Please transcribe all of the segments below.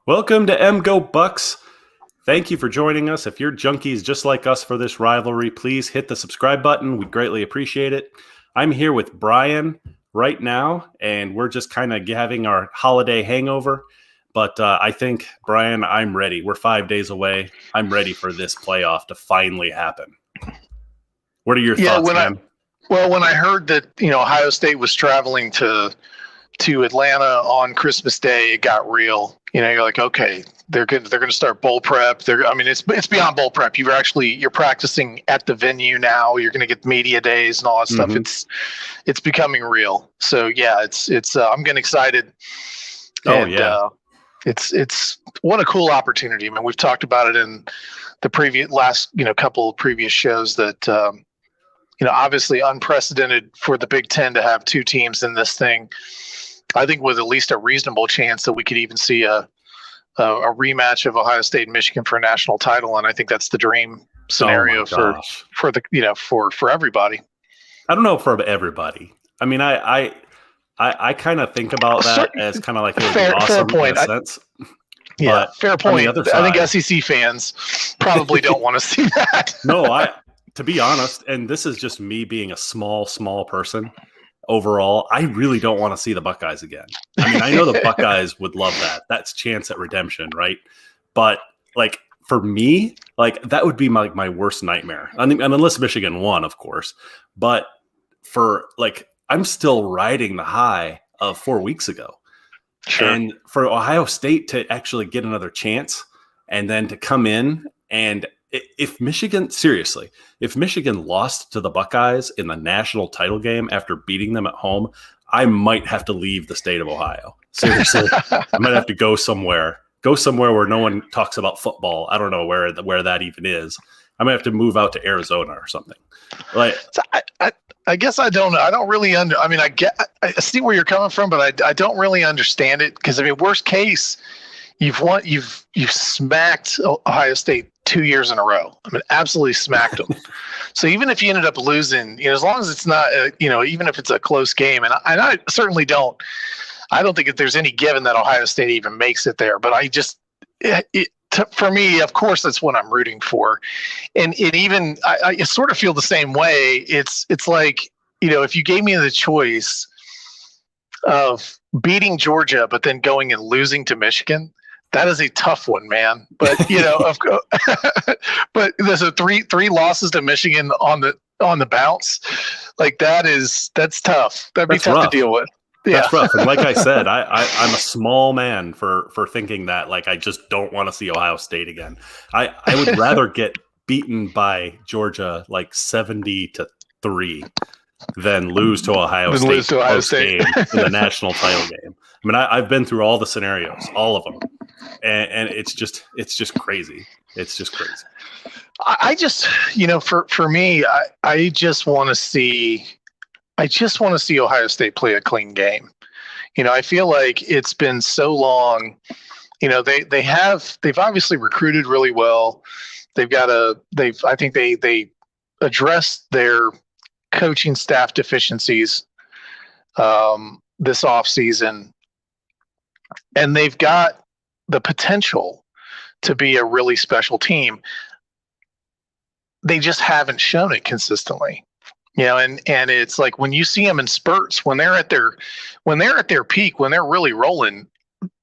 Welcome to M Go Bucks. Thank you for joining us. If you're junkies just like us for this rivalry, please hit the subscribe button. We'd greatly appreciate it. I'm here with Brian right now, and we're just kind of having our holiday hangover. But I think, Brian, I'm ready. We're 5 days away. I'm ready for this playoff to finally happen. What are your thoughts, man? When I heard that, Ohio State was traveling to Atlanta on Christmas Day, it got real. You're like, okay, they're good. They're going to start bowl prep. It's beyond bowl prep. You're practicing at the venue now. You're going to get media days and all that stuff. It's becoming real. So yeah, I'm getting excited. It's what a cool opportunity. I mean, we've talked about it in the couple of previous shows that, obviously unprecedented for the Big Ten to have two teams in this thing. I think with at least a reasonable chance that we could even see a rematch of Ohio State and Michigan for a national title, and I think that's the dream scenario for everybody. I don't know for everybody. I mean, I kind of think about that as kind of like fair point. In a sense. Fair point. I think SEC fans probably don't want to see that. No, to be honest, and this is just me being a small person. Overall, I really don't want to see the Buckeyes again. I mean, I know the Buckeyes would love that. That's chance at redemption, right? But like for me, like that would be my worst nightmare. I mean, unless Michigan won, of course. But for like, I'm still riding the high of 4 weeks ago. Sure. And for Ohio State to actually get another chance and then to come in and if Michigan lost to the Buckeyes in the national title game after beating them at home, I might have to leave the state of Ohio. Seriously, I might have to go somewhere where no one talks about football. I don't know where that even is. I might have to move out to Arizona or something. Like, so I guess I don't know. I don't really I see where you're coming from, but I don't really understand it because worst case, you've smacked Ohio State 2 years in a row. I mean, absolutely smacked them. So even if you ended up losing, as long as it's not, even if it's a close game, and I certainly don't think there's any given that Ohio State even makes it there. But for me, of course, that's what I'm rooting for. And I sort of feel the same way. It's like, if you gave me the choice of beating Georgia, but then going and losing to Michigan, that is a tough one, man. But but there's three losses to Michigan on the bounce. Like that's tough. That'd be tough to deal with. Yeah. That's rough. And like I said, I'm a small man for thinking that. Like I just don't want to see Ohio State again. I would rather get beaten by Georgia like 70-3 than lose to Ohio State in the national title game. I mean, I've been through all the scenarios, all of them, and it's just crazy. It's just crazy. I just, for me, I just want to see Ohio State play a clean game. I feel like it's been so long. They've obviously recruited really well. I think they addressed their coaching staff deficiencies this offseason. And they've got the potential to be a really special team. They just haven't shown it consistently, and it's like when you see them in spurts, when they're at their peak, when they're really rolling,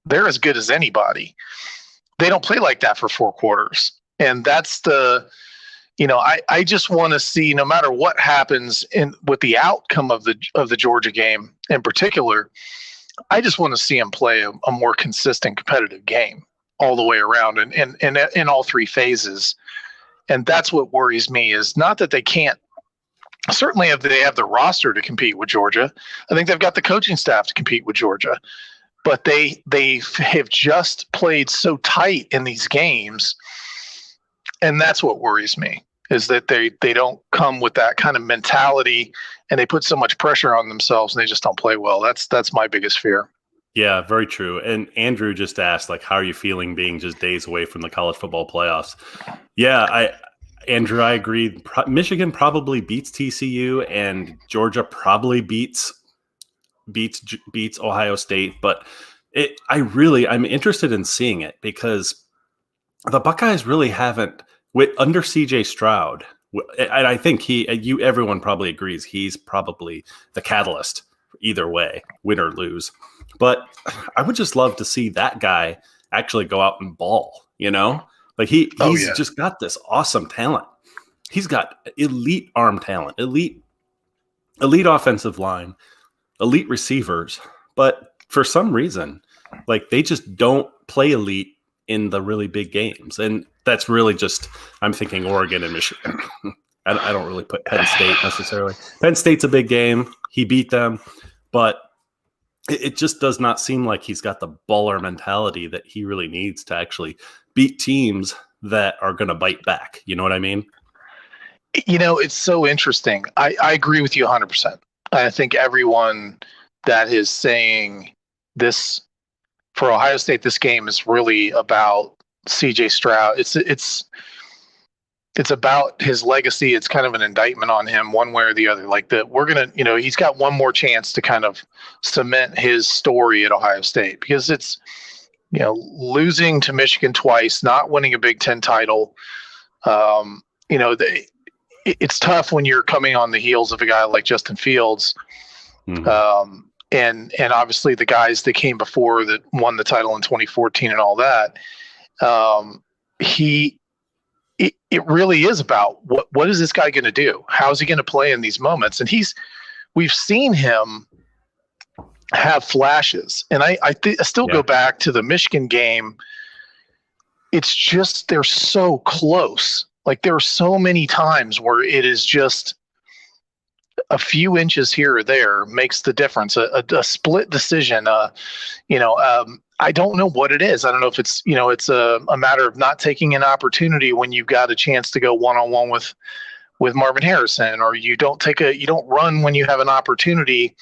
they're as good as anybody. They don't play like that for 4 quarters. And that's I just want to see, no matter what happens with the outcome of the Georgia game in particular, I just want to see them play a more consistent competitive game all the way around and in all 3 phases. And that's what worries me, is not that they can't. Certainly if they have the roster to compete with Georgia, I think they've got the coaching staff to compete with Georgia, but they have just played so tight in these games. And that's what worries me, is that they don't come with that kind of mentality, and they put so much pressure on themselves and they just don't play well. That's my biggest fear. Yeah, very true. And Andrew just asked, like, how are you feeling being just days away from the college football playoffs? Yeah, Andrew, I agree. Michigan probably beats TCU, and Georgia probably beats Ohio State. But I'm interested in seeing it because the Buckeyes really haven't under CJ Stroud. And I think everyone probably agrees he's probably the catalyst either way, win or lose. But I would just love to see that guy actually go out and ball, like he's just got this awesome talent. He's got elite arm talent, elite offensive line, elite receivers. But for some reason, like they just don't play elite in the really big games. And that's really just, I'm thinking Oregon and Michigan. I don't really put Penn State necessarily. Penn State's a big game. He beat them, but it just does not seem like he's got the baller mentality that he really needs to actually beat teams that are going to bite back. You know what I mean? It's so interesting. I agree with you 100%. I think everyone that is saying this for Ohio State, this game is really about CJ Stroud. It's about his legacy. It's kind of an indictment on him one way or the other. Like he's got one more chance to kind of cement his story at Ohio State, because it's, losing to Michigan twice, not winning a Big Ten title. It's tough when you're coming on the heels of a guy like Justin Fields. Mm-hmm. And obviously the guys that came before that won the title in 2014 and all that. It really is about what is this guy going to do? How is he going to play in these moments? And we've seen him have flashes. And I still go back to the Michigan game. It's just, they're so close. Like there are so many times where it is just a few inches here or there makes the difference. A split decision. I don't know what it is. I don't know if it's it's a matter of not taking an opportunity when you've got a chance to go one-on-one with Marvin Harrison, or you don't run when you have an opportunity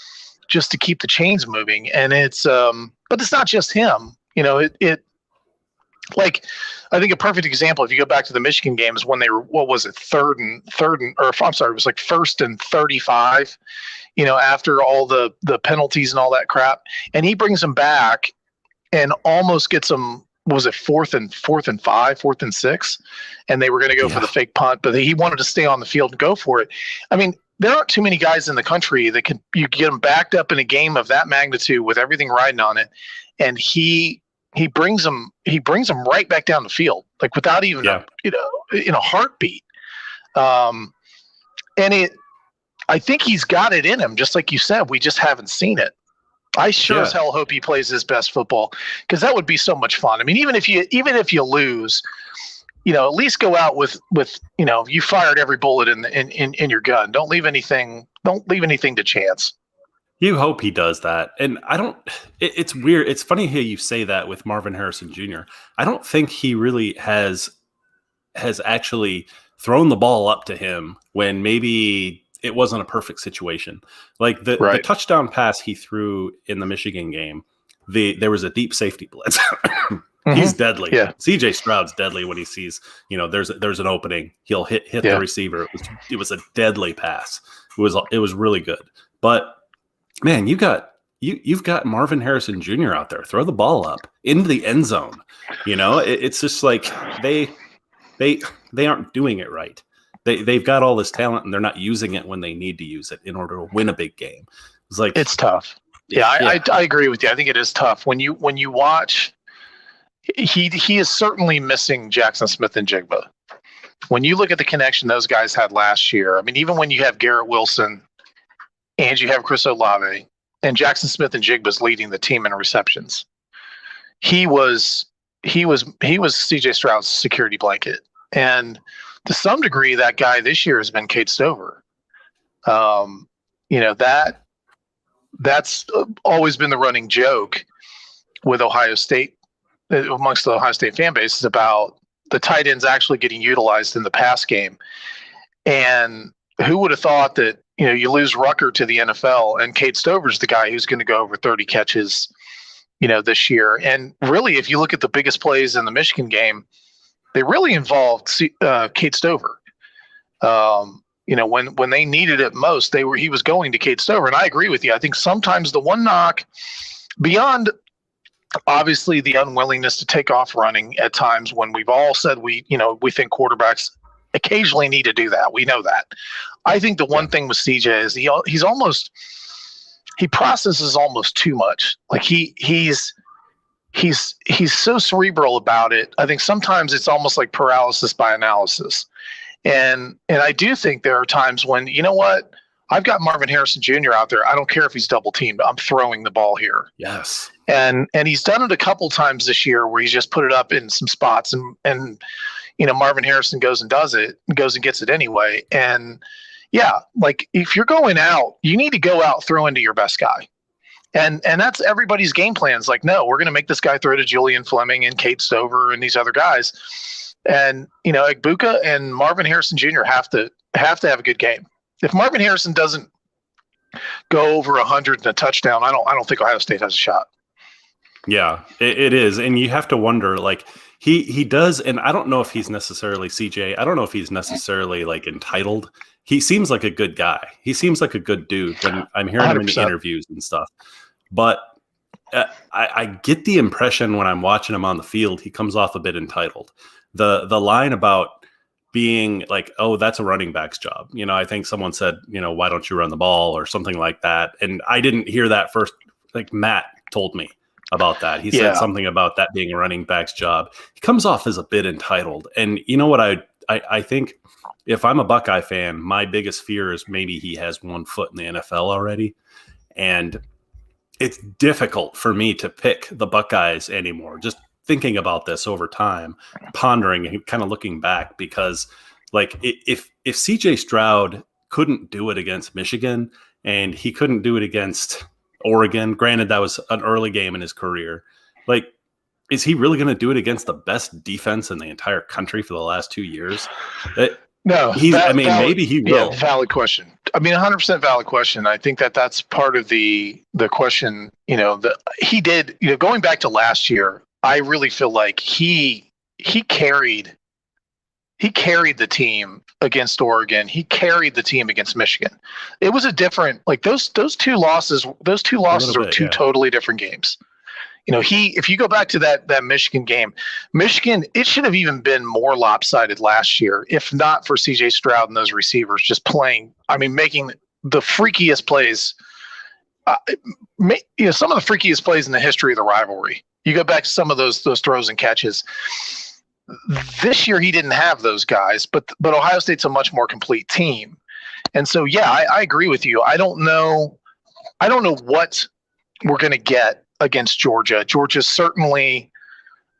just to keep the chains moving. And it's but it's not just him. Like, I think a perfect example, if you go back to the Michigan game, is when they were, what was it, it was like 1st and 35, after all the penalties and all that crap. And he brings them back and almost gets them, was it 4th and 5, 4th and 6? And they were going to go for the fake punt, but he wanted to stay on the field and go for it. I mean, there aren't too many guys in the country that you get them backed up in a game of that magnitude with everything riding on it. And he brings them right back down the field, like without even in a heartbeat. And I think he's got it in him, just like you said. We just haven't seen it. I sure as hell hope he plays his best football, because that would be so much fun. I mean, even if you lose, at least go out with you fired every bullet in your gun. Don't leave anything to chance. You hope he does that. And it's weird. It's funny how you say that with Marvin Harrison Jr. I don't think he really has actually thrown the ball up to him when maybe it wasn't a perfect situation. Like the touchdown pass he threw in the Michigan game, there was a deep safety blitz. He's deadly. Yeah. CJ Stroud's deadly when he sees, there's an opening. He'll hit the receiver. It was a deadly pass. It was really good. But man, you've got Marvin Harrison Jr. out there. Throw the ball up into the end zone. It's just like they aren't doing it right. They've got all this talent and they're not using it when they need to use it in order to win a big game. It's tough. Yeah, I agree with you. I think it is tough when you watch. He is certainly missing Jackson Smith and Jigba. When you look at the connection those guys had last year, I mean, even when you have Garrett Wilson and you have Chris Olave and Jackson Smith and Jigba's leading the team in receptions, he was CJ Stroud's security blanket. And to some degree, that guy this year has been Cade Stover. That's always been the running joke with Ohio State, amongst the Ohio State fan base, is about the tight ends actually getting utilized in the pass game. And who would have thought that, you lose Rucker to the NFL and Cade Stover's the guy who's going to go over 30 catches, this year. And really, if you look at the biggest plays in the Michigan game, they really involved Cade Stover. When they needed it most, he was going to Cade Stover. And I agree with you. I think sometimes the one knock beyond Obviously, the unwillingness to take off running at times when we've all said we think quarterbacks occasionally need to do that. We know that. I think the one thing with CJ is he processes almost too much. Like he's so cerebral about it. I think sometimes it's almost like paralysis by analysis. And I do think there are times when, you know what, I've got Marvin Harrison Jr. out there. I don't care if he's double teamed. I'm throwing the ball here. Yes. And he's done it a couple times this year where he's just put it up in some spots and Marvin Harrison goes and does it, goes and gets it anyway. And yeah, like if you're going out, you need to go out throwing to your best guy. And that's everybody's game plans. Like, no, we're going to make this guy throw to Julian Fleming and Kate Stover and these other guys. And, Egbuka and Marvin Harrison Jr. have to have a good game. If Marvin Harrison doesn't go over 100 and a touchdown, I don't think Ohio State has a shot. Yeah, it is. And you have to wonder, like, he does, and I don't know if he's necessarily CJ. I don't know if he's necessarily like entitled. He seems like a good guy. He seems like a good dude when I'm hearing 100%. Him in the interviews and stuff. But I get the impression when I'm watching him on the field, he comes off a bit entitled. The line about being like, oh, that's a running back's job. I think someone said, why don't you run the ball or something like that. And I didn't hear that first. Like Matt told me about that. He said something about that being a running back's job. He comes off as a bit entitled. And you know what? I think if I'm a Buckeye fan, my biggest fear is maybe he has one foot in the NFL already. And it's difficult for me to pick the Buckeyes anymore. Just thinking about this over time, pondering and kind of looking back, because like if CJ Stroud couldn't do it against Michigan and he couldn't do it against Oregon, granted that was an early game in his career, like, is he really going to do it against the best defense in the entire country for the last 2 years? No, maybe he will. Yeah, valid question. 100% valid question. I think that's part of the question, he did, going back to last year, I really feel like he carried the team against Oregon. He carried the team against Michigan. It was a different, like those two losses are two totally different games. If you go back to that Michigan game, it should have even been more lopsided last year, if not for CJ Stroud and those receivers just playing, making the freakiest plays, some of the freakiest plays in the history of the rivalry. You go back to some of those throws and catches. This year he didn't have those guys, but Ohio State's a much more complete team. And so, yeah, I agree with you. I don't know what we're going to get against Georgia. Georgia's certainly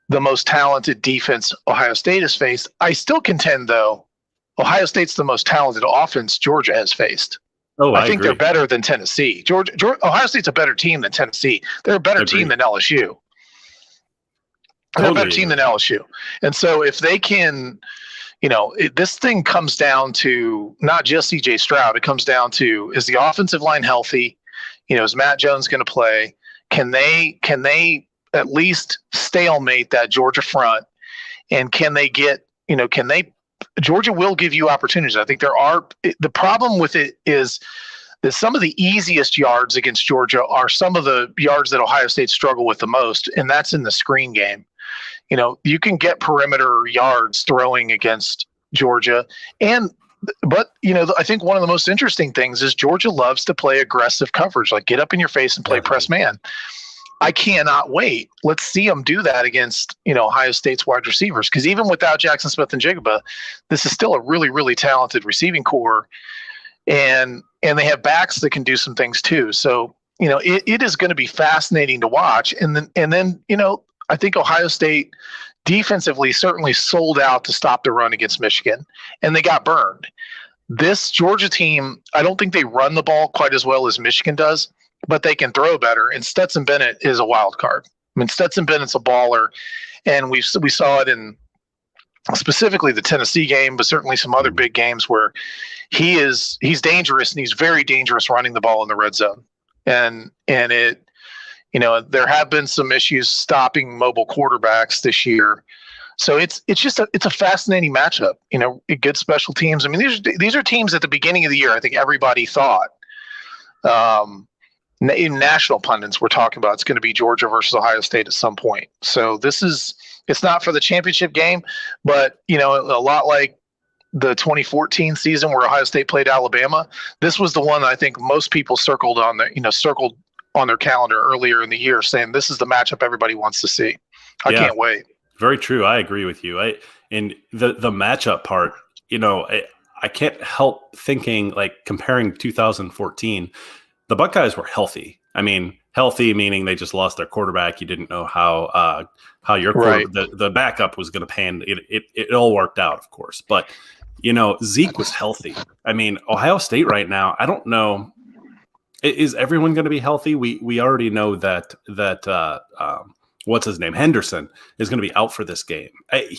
the most talented defense Ohio State has faced. I still contend, though, Ohio State's the most talented offense Georgia has faced. Oh, I think they're better than Tennessee. Ohio State's a better team than Tennessee. They're a better team than LSU. They're a better team than LSU. And so if they can, this thing comes down to not just CJ Stroud. It comes down to, is the offensive line healthy? Is Matt Jones going to play? Can they at least stalemate that Georgia front? And can they get, Georgia will give you opportunities. I think the problem with it is that some of the easiest yards against Georgia are some of the yards that Ohio State struggle with the most, and that's in the screen game. You can get perimeter yards throwing against Georgia. But I think one of the most interesting things is Georgia loves to play aggressive coverage, like get up in your face and play press man. I cannot wait. Let's see them do that against, Ohio State's wide receivers. Because even without Jackson Smith and Jigba, this is still a really, really talented receiving core. And they have backs that can do some things too. So, it is going to be fascinating to watch. And then, I think Ohio State defensively certainly sold out to stop the run against Michigan, and they got burned. This Georgia team, I don't think they run the ball quite as well as Michigan does, but they can throw better. And Stetson Bennett is a wild card. Stetson Bennett's a baller, and we saw it in specifically the Tennessee game, but certainly some other big games where he's dangerous, and he's very dangerous running the ball in the red zone. And it, there have been some issues stopping mobile quarterbacks this year. So it's a fascinating matchup, good special teams. These are teams at the beginning of the year, I think everybody thought, even national pundits were talking about it's going to be Georgia versus Ohio State at some point. So it's not for the championship game, but a lot like the 2014 season where Ohio State played Alabama, this was the one I think most people circled on their calendar earlier in the year, saying this is the matchup everybody wants to see. I can't wait. Very true. I agree with you. And the matchup part, I can't help thinking, like, comparing 2014, the Buckeyes were healthy. I mean, healthy meaning they just lost their quarterback. You didn't know how your the backup was going to pan. It all worked out, of course, but Zeke was healthy. I mean, Ohio State right now, I don't know. Is everyone going to be healthy? We already know that what's his name? Henderson is going to be out for this game.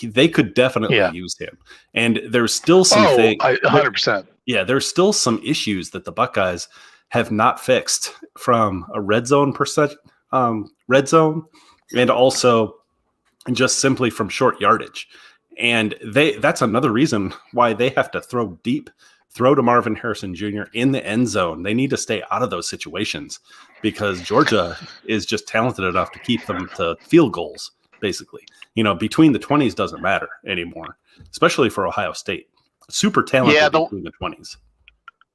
They could definitely use him. And there's still some 100%. Yeah, there's still some issues that the Buckeyes have not fixed from a red zone and also just simply from short yardage. And that's another reason why they have to throw deep, throw to Marvin Harrison Jr. in the end zone. They need to stay out of those situations because Georgia is just talented enough to keep them to field goals, basically. Between the 20s doesn't matter anymore, especially for Ohio State. Super talented between the 20s.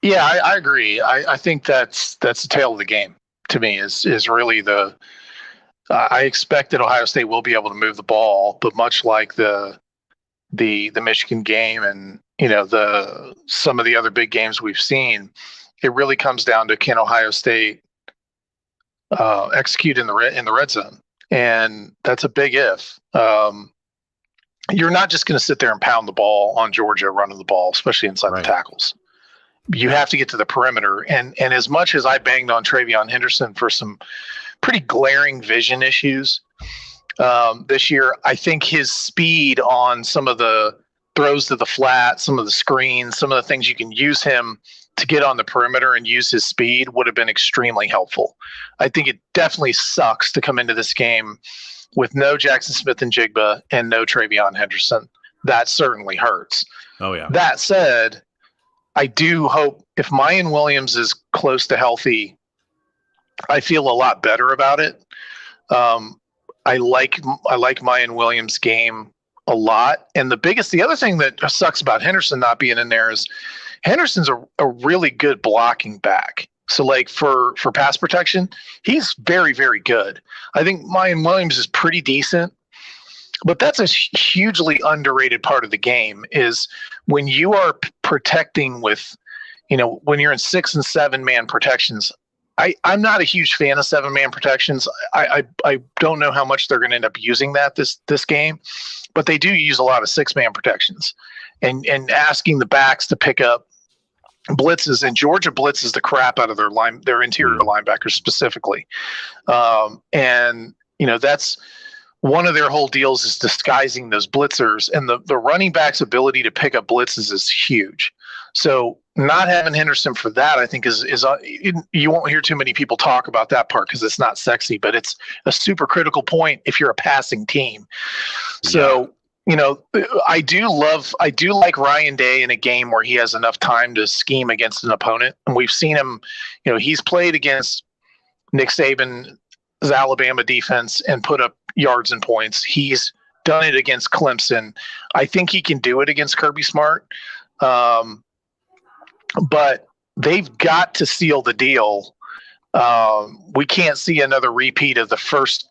Yeah, I agree. I think that's the tail of the game to me is really I expect that Ohio State will be able to move the ball, but much like the Michigan game and some of the other big games we've seen, it really comes down to can Ohio State execute in the red zone, and that's a big if. You're not just going to sit there and pound the ball on Georgia running the ball, especially inside the tackles. You have to get to the perimeter, and as much as I banged on Travion Henderson for some pretty glaring vision issues this year, I think his speed on some of the throws to the flat, some of the screens, some of the things you can use him to get on the perimeter and use his speed would have been extremely helpful. I think it definitely sucks to come into this game with no Jackson Smith and Jigba and no Travion Henderson. That certainly hurts. Oh, yeah. That said, I do hope if Mayan Williams is close to healthy, I feel a lot better about it. I like Mayan Williams' game a lot. And the other thing that sucks about Henderson not being in there is Henderson's a really good blocking back. So like for pass protection, he's very, very good. I think Mayan Williams is pretty decent, but that's a hugely underrated part of the game is when you are protecting with, when you're in 6 and 7 man protections. I'm not a huge fan of 7-man protections. I don't know how much they're going to end up using that this game, but they do use a lot of 6-man protections and asking the backs to pick up blitzes, and Georgia blitzes the crap out of their interior linebackers specifically. And that's one of their whole deals is disguising those blitzers, and the running back's ability to pick up blitzes is huge. So not having Henderson for that, I think is you won't hear too many people talk about that part because it's not sexy, but it's a super critical point if you're a passing team. So, I do like Ryan Day in a game where he has enough time to scheme against an opponent. And we've seen him, he's played against Nick Saban's Alabama defense and put up yards and points. He's done it against Clemson. I think he can do it against Kirby Smart. But they've got to seal the deal. We can't see another repeat of the first,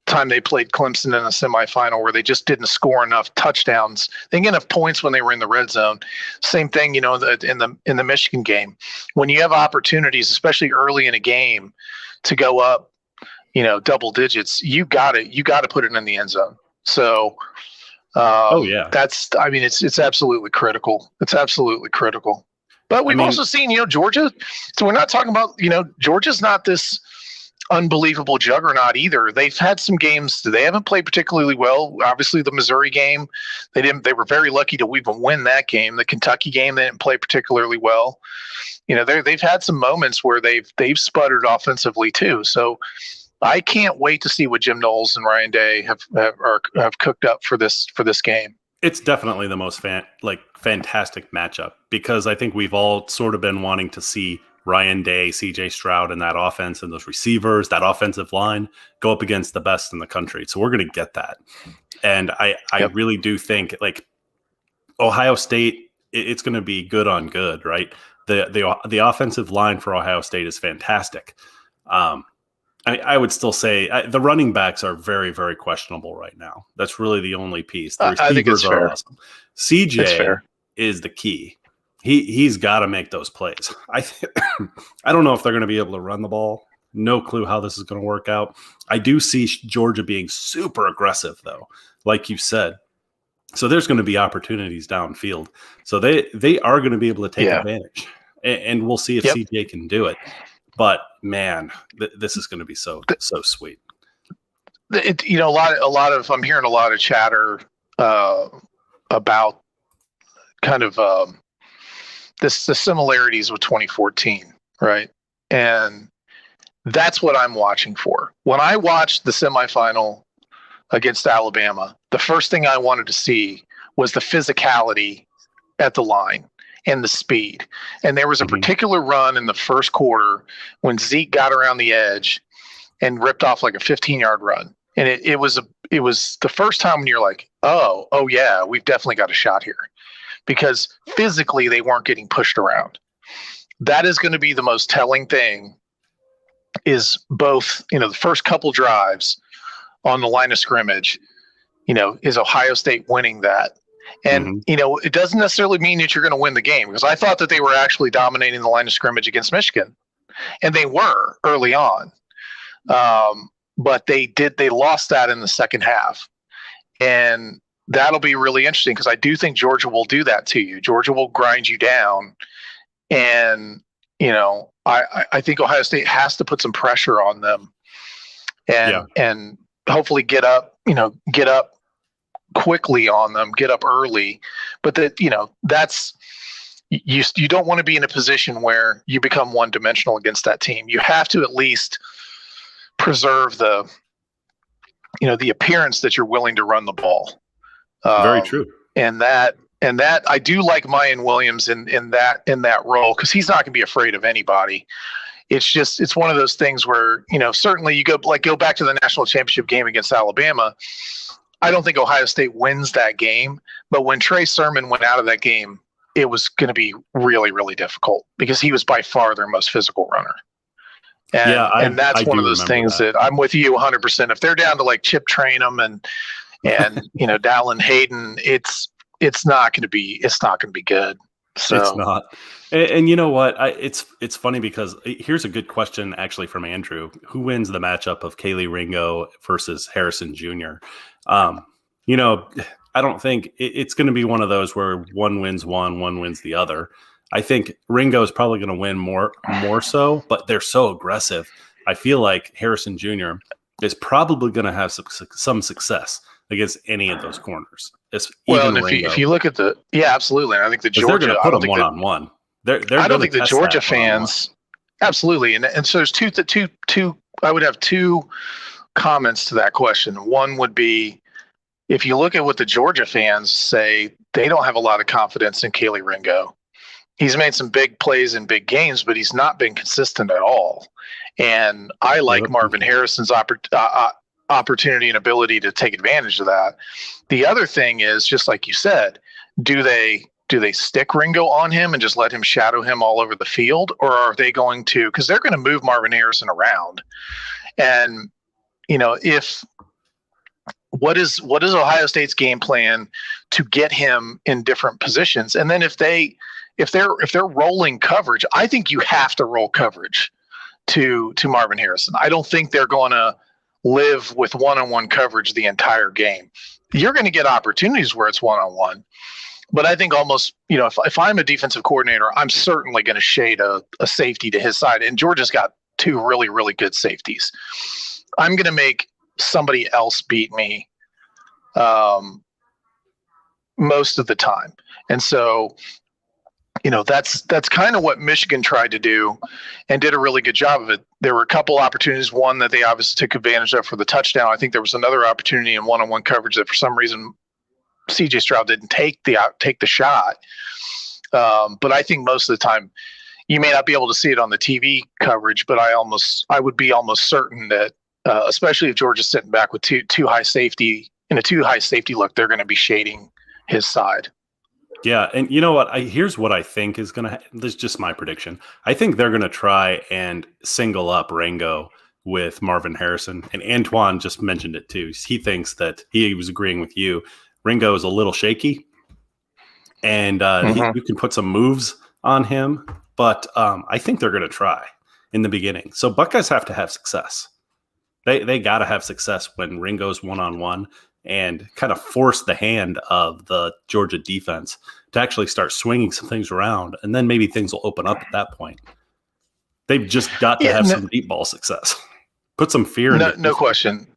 time they played Clemson in a semifinal where they just didn't score enough touchdowns. They didn't get enough points when they were in the red zone. Same thing, in the Michigan game. When you have opportunities, especially early in a game, to go up, double digits, you got to put it in the end zone. So, it's absolutely critical. It's absolutely critical. But we've also seen, Georgia. So we're not talking about, Georgia's not this unbelievable juggernaut either. They've had some games they haven't played particularly well. Obviously, the Missouri game, they were very lucky to even win that game. The Kentucky game, they didn't play particularly well. They've had some moments where they've sputtered offensively too. So I can't wait to see what Jim Knowles and Ryan Day have cooked up for this game. It's definitely the most fantastic matchup because I think we've all sort of been wanting to see Ryan Day, CJ Stroud, and that offense and those receivers, that offensive line go up against the best in the country. So we're going to get that. And I really do think like Ohio State, it's going to be good on good, right? The offensive line for Ohio State is fantastic. I would still say the running backs are very, very questionable right now. That's really the only piece. The I think it's receivers are awesome. CJ is the key. He's got to make those plays. I don't know if they're going to be able to run the ball. No clue how this is going to work out. I do see Georgia being super aggressive, though, like you said. So there's going to be opportunities downfield. So they are going to be able to take advantage, and we'll see if CJ can do it. But man, this is going to be so sweet. A lot of I'm hearing a lot of chatter about kind of the similarities with 2014, right? And that's what I'm watching for. When I watched the semifinal against Alabama, the first thing I wanted to see was the physicality at the line and the speed. And there was a particular run in the first quarter when Zeke got around the edge and ripped off like a 15-yard run. And it was the first time when you're like, oh yeah, we've definitely got a shot here, because physically they weren't getting pushed around. That is going to be the most telling thing, is both, the first couple drives on the line of scrimmage, is Ohio State winning that. And, it doesn't necessarily mean that you're going to win the game, because I thought that they were actually dominating the line of scrimmage against Michigan, and they were early on. But they lost that in the second half. And that'll be really interesting, because I do think Georgia will do that to you. Georgia will grind you down. And, I think Ohio State has to put some pressure on them and hopefully get up quickly on them, get up early. But that's, you don't want to be in a position where you become one dimensional against that team. You have to at least preserve the appearance that you're willing to run the ball. Very true. And that I do like Mayan Williams in that role, because he's not going to be afraid of anybody. It's one of those things where, certainly you go back to the national championship game against Alabama. I don't think Ohio State wins that game, but when Trey Sermon went out of that game, it was going to be really, really difficult, because he was by far their most physical runner. And that's one of those things that I'm with you 100%. If they're down to like chip train them and Dallin Hayden, it's not going to be good. So it's not. And you know what? It's funny, because here's a good question actually from Andrew. Who wins the matchup of Kaylee Ringo versus Harrison Jr.? I don't think it's going to be one of those where one wins one wins the other. I think Ringo is probably going to win more so, but they're so aggressive. I feel like Harrison Jr. is probably going to have some success against any of those corners. And if you look at absolutely. And I think the Georgia, they're going to put them one-on-one. I don't think the Georgia fans, absolutely. And so there's two. I would have two comments to that question. One would be, if you look at what the Georgia fans say, they don't have a lot of confidence in Kaylee Ringo. He's made some big plays in big games, but he's not been consistent at all. And I like Marvin Harrison's opportunity and ability to take advantage of that. The other thing is, just like you said, do they stick Ringo on him and just let him shadow him all over the field? Or are they going to, because they're going to move Marvin Harrison around. And, what is Ohio State's game plan to get him in different positions? And then if they're rolling coverage, I think you have to roll coverage to Marvin Harrison. I don't think they're going to live with one-on-one coverage the entire game. You're going to get opportunities where it's one-on-one, but I think almost, if I'm a defensive coordinator, I'm certainly going to shade a safety to his side. And Georgia's got two really, really good safeties. I'm going to make somebody else beat me most of the time. And so, that's kind of what Michigan tried to do and did a really good job of it. There were a couple opportunities, one that they obviously took advantage of for the touchdown. I think there was another opportunity in one-on-one coverage that for some reason CJ Stroud didn't take the shot. But I think most of the time, you may not be able to see it on the TV coverage, but I would be almost certain that, especially if Georgia's sitting back with two high safety in a 2 high safety look, they're going to be shading his side. Yeah, and you know what? Here's what I think is going to this is just my prediction. I think they're going to try and single up Ringo with Marvin Harrison. And Antoine just mentioned it too. He thinks that he was agreeing with you. Ringo is a little shaky, and you can put some moves on him. But I think they're going to try in the beginning. So Buckeyes have to have success. They got to have success when Ringo's one-on-one and kind of force the hand of the Georgia defense to actually start swinging some things around. And then maybe things will open up at that point. They've just got to have some deep ball success. Put some fear in it. No question.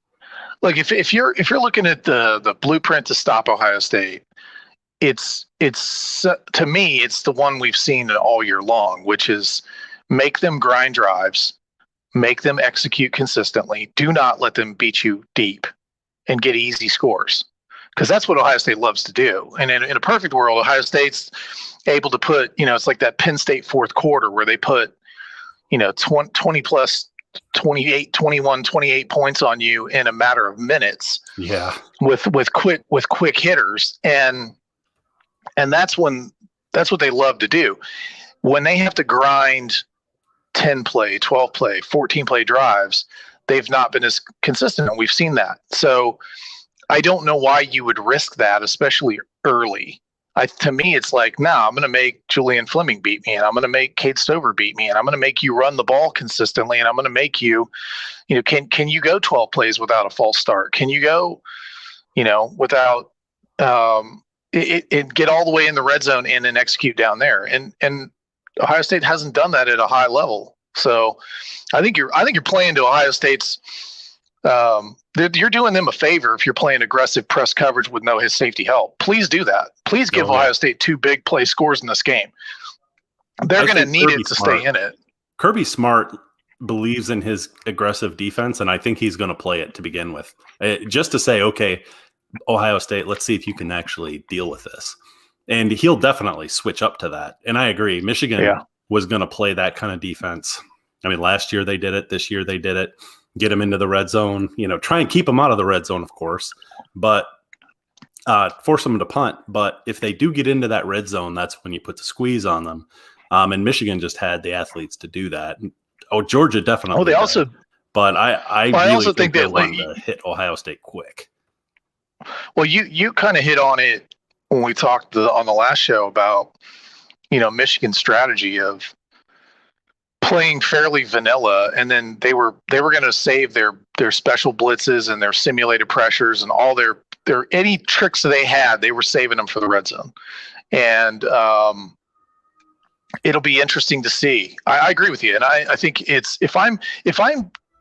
Like if you're looking at the blueprint to stop Ohio State, it's to me, it's the one we've seen all year long, which is make them grind drives, make them execute consistently. Do not let them beat you deep and get easy scores, because that's what Ohio State loves to do. And in a perfect world, Ohio State's able to put, it's like that Penn State fourth quarter where they put, 20 plus 28, 21, 28 points on you in a matter of minutes. Yeah. With quick hitters. And that's what they love to do. When they have to grind 10 play, 12 play, 14 play drives, they've not been as consistent, and we've seen that. So I don't know why you would risk that, especially early. To me, it's like, I'm going to make Julian Fleming beat me, and I'm going to make Cade Stover beat me, and I'm going to make you run the ball consistently, and I'm going to make you, can you go 12 plays without a false start? Can you go, without it get all the way in the red zone and then execute down there? And Ohio State hasn't done that at a high level. So I think you're playing to Ohio State's. You're doing them a favor if you're playing aggressive press coverage with no his safety help. Please do that. Please give Ohio State 2 big play scores in this game. They're going to need it to stay in it. Kirby Smart believes in his aggressive defense, and I think he's going to play it to begin with, just to say, okay, Ohio State, let's see if you can actually deal with this. And he'll definitely switch up to that. And I agree. Michigan was going to play that kind of defense. I mean, last year they did it. This year they did it. Get them into the red zone, try and keep them out of the red zone, of course, but force them to punt. But if they do get into that red zone, that's when you put the squeeze on them. And Michigan just had the athletes to do that. Georgia definitely. They also. But I really also think they want to hit Ohio State quick. Well, you kind of hit on it when we talked on the last show about, Michigan's strategy of playing fairly vanilla, and then they were going to save their special blitzes and their simulated pressures and all their any tricks that they had, they were saving them for the red zone. And it'll be interesting to see. I agree with you, and I think it's if I'm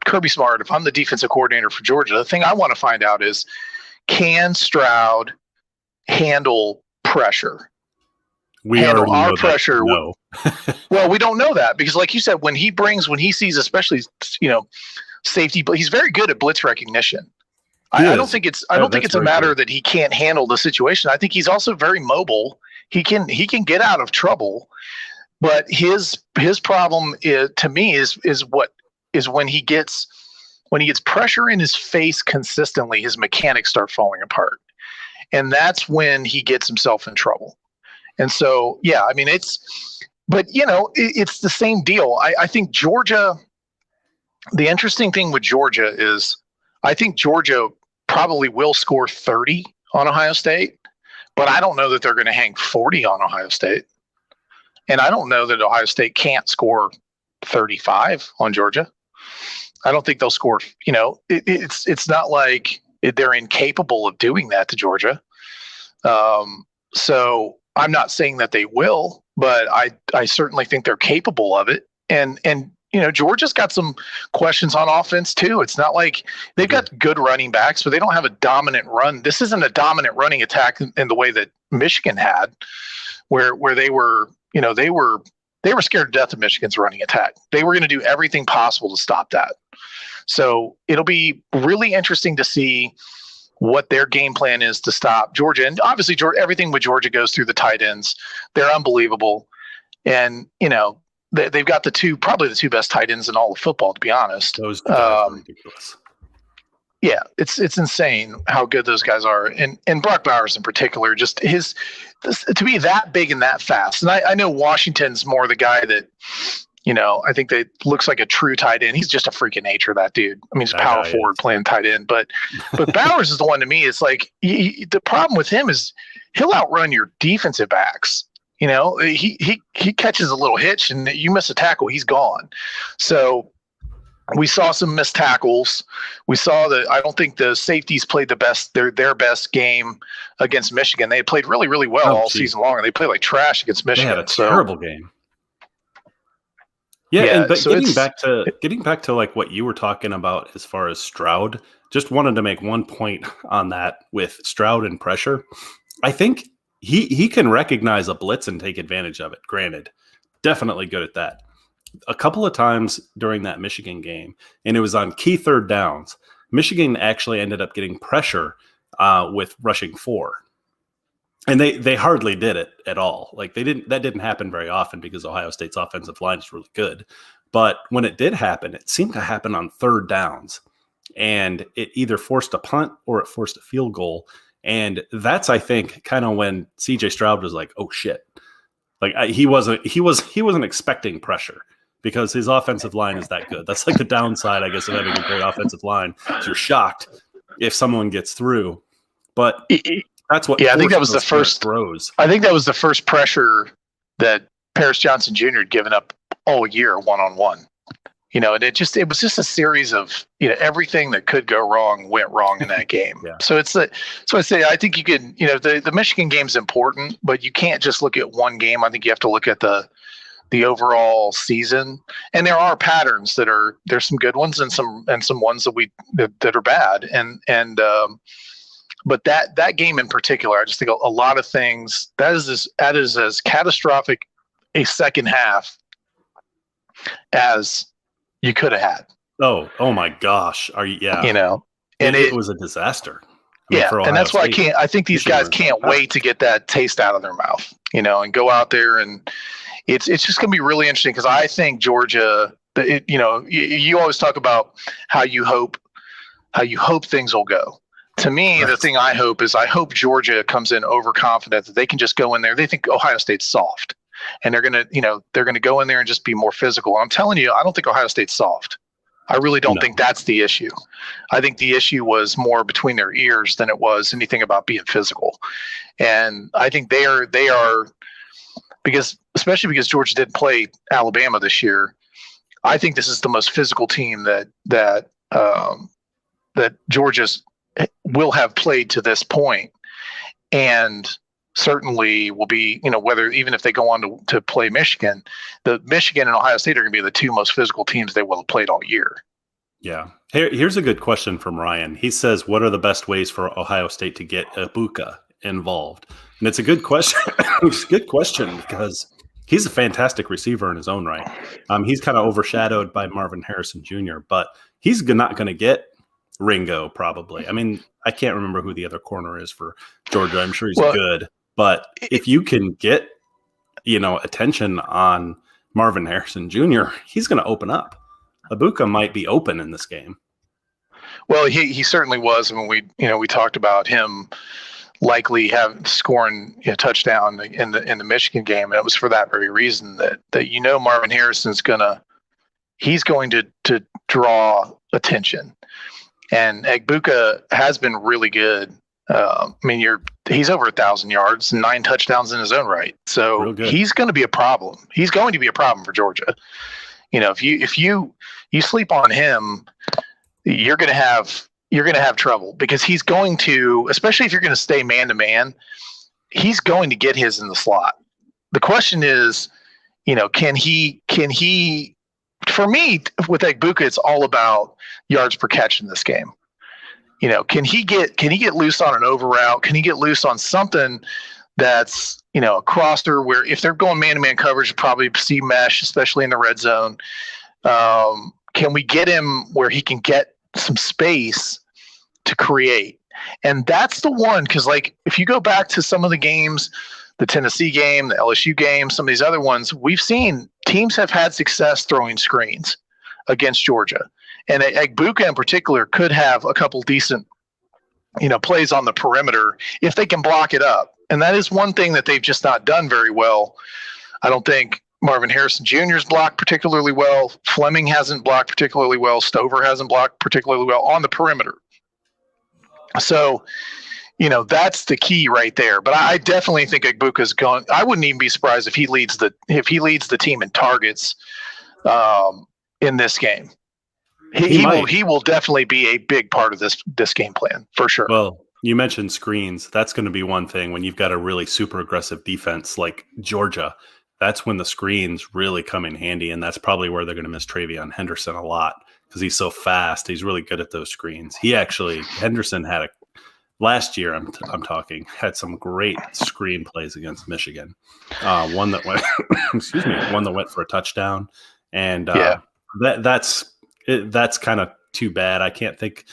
Kirby Smart, if I'm the defensive coordinator for Georgia, the thing I want to find out is, can Stroud handle pressure? Handle our pressure. No. Well, we don't know that because, like you said, when he sees, especially safety, but he's very good at blitz recognition. I don't think it's a matter that he can't handle the situation. I think he's also very mobile. He can get out of trouble, but his problem to me is when he gets pressure in his face consistently, his mechanics start falling apart, and that's when he gets himself in trouble. And so, it's the same deal. I think Georgia, the interesting thing with Georgia is I think Georgia probably will score 30 on Ohio State, but I don't know that they're going to hang 40 on Ohio State. And I don't know that Ohio State can't score 35 on Georgia. I don't think they'll score, it's not like they're incapable of doing that to Georgia. So I'm not saying that they will, but I certainly think they're capable of it. And Georgia's got some questions on offense too. It's not like they've got good running backs, but they don't have a dominant run. This isn't a dominant running attack in the way that Michigan had, where they were scared to death of Michigan's running attack. They were going to do everything possible to stop that. So it'll be really interesting to see what their game plan is to stop Georgia. And obviously everything with Georgia goes through the tight ends. They're unbelievable. And, they've got probably the two best tight ends in all of football, to be honest. Those guys are ridiculous. Yeah, it's insane how good those guys are, and Brock Bowers in particular. Just to be that big and that fast. And I know Washington's more the guy that, I think that looks like a true tight end. He's just a freak of nature, that dude. I mean, he's a power forward playing tight end, but Bowers is the one to me. It's like the problem with him is he'll outrun your defensive backs. He catches a little hitch and you miss a tackle, he's gone. So we saw some missed tackles. We saw that I don't think the safeties played their best game against Michigan. They played really, really well all season long, and they played like trash against Michigan. They had a terrible game. Yeah, but getting back to like what you were talking about as far as Stroud, just wanted to make one point on that with Stroud and pressure. I think he can recognize a blitz and take advantage of it. Granted, definitely good at that. A couple of times during that Michigan game, and it was on key third downs, Michigan actually ended up getting pressure with rushing 4. And they hardly did it at all. Like that didn't happen very often because Ohio State's offensive line is really good. But when it did happen, it seemed to happen on third downs. And it either forced a punt or it forced a field goal. And that's, I think, kind of when CJ Stroud was like, oh shit. Like he wasn't expecting pressure, because his offensive line is that good. That's like the downside, I guess, of having a great offensive line. So you're shocked if someone gets through. But that's what. Yeah, I think that was the first throws. I think that was the first pressure that Paris Johnson Jr. had given up all year, one-on-one. And it was just a series of everything that could go wrong went wrong in that game. Yeah. So I say I think you could the Michigan game's important, but you can't just look at one game. I think you have to look at the overall season, and there are patterns there's some good ones and some ones that are bad, and but that game in particular, I just think a lot of things that is as catastrophic a second half as you could have had. Oh my gosh, and it was a disaster. And that's why I think these guys can't wait to get that taste out of their mouth, and go out there, and it's just going to be really interesting, because I think Georgia, you always talk about how you hope things will go. To me, right. The thing I hope Georgia comes in overconfident that they can just go in there. They think Ohio State's soft, and they're going to go in there and just be more physical. I'm telling you, I don't think Ohio State's soft. I really don't think that's the issue. I think the issue was more between their ears than it was anything about being physical. And I think they are especially because Georgia didn't play Alabama this year. I think this is the most physical team that Georgia's will have played to this point, and certainly will be, whether even if they go on to play Michigan, the Michigan and Ohio State are going to be the two most physical teams they will have played all year. Yeah. Here's a good question from Ryan. He says, what are the best ways for Ohio State to get Ibuka involved? And it's a good question. It's a good question because he's a fantastic receiver in his own right. He's kind of overshadowed by Marvin Harrison Jr., but he's not going to get Ringo probably. I mean, I can't remember who the other corner is for Georgia. I'm sure he's good. But if you can get, attention on Marvin Harrison Jr., he's going to open up. Ibuka might be open in this game. Well, he certainly was. I mean, we talked about him likely scoring a touchdown in the Michigan game, and it was for that very reason that Marvin Harrison's going to draw attention, and Ibuka has been really good. He's over 1,000 yards and 9 touchdowns in his own right. So he's going to be a problem. He's going to be a problem for Georgia. If you sleep on him, you're going to have trouble, because he's going to, especially if you're going to stay man to man, he's going to get his in the slot. The question is, can he, for me, with Ibuka, it's all about yards per catch in this game. Can he get loose on an over route? Can he get loose on something that's, a crosser where if they're going man-to-man coverage, you probably see mesh, especially in the red zone. Can we get him where he can get some space to create? And that's the one, because if you go back to some of the games, the Tennessee game, the LSU game, some of these other ones, we've seen teams have had success throwing screens against Georgia. And Egbuka in particular could have a couple decent, plays on the perimeter if they can block it up. And that is one thing that they've just not done very well. I don't think Marvin Harrison Jr.'s blocked particularly well. Fleming hasn't blocked particularly well. Stover hasn't blocked particularly well on the perimeter. So, that's the key right there. But I definitely think Egbuka's going. I wouldn't even be surprised if he leads the team in targets in this game. He will definitely be a big part of this game plan for sure. Well, you mentioned screens. That's going to be one thing when you've got a really super aggressive defense like Georgia. That's when the screens really come in handy, and that's probably where they're going to miss Travion Henderson a lot because he's so fast. He's really good at those screens. Henderson had last year. I'm talking had some great screen plays against Michigan. One that went, one that went for a touchdown, and that's kind of too bad. I can't think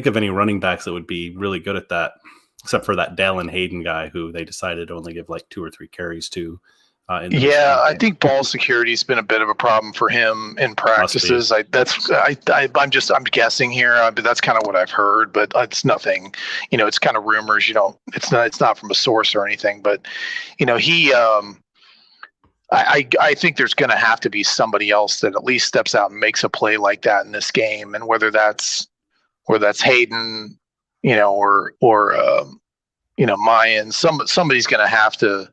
of any running backs that would be really good at that, except for that Dallin Hayden guy who they decided to only give like 2 or 3 carries to. I think ball security's been a bit of a problem for him in practices. I'm guessing here, but that's kind of what I've heard. But it's nothing. It's kind of rumors. It's not from a source or anything. But I think there's going to have to be somebody else that at least steps out and makes a play like that in this game, and whether that's Hayden, or Mayan, somebody's going to have to.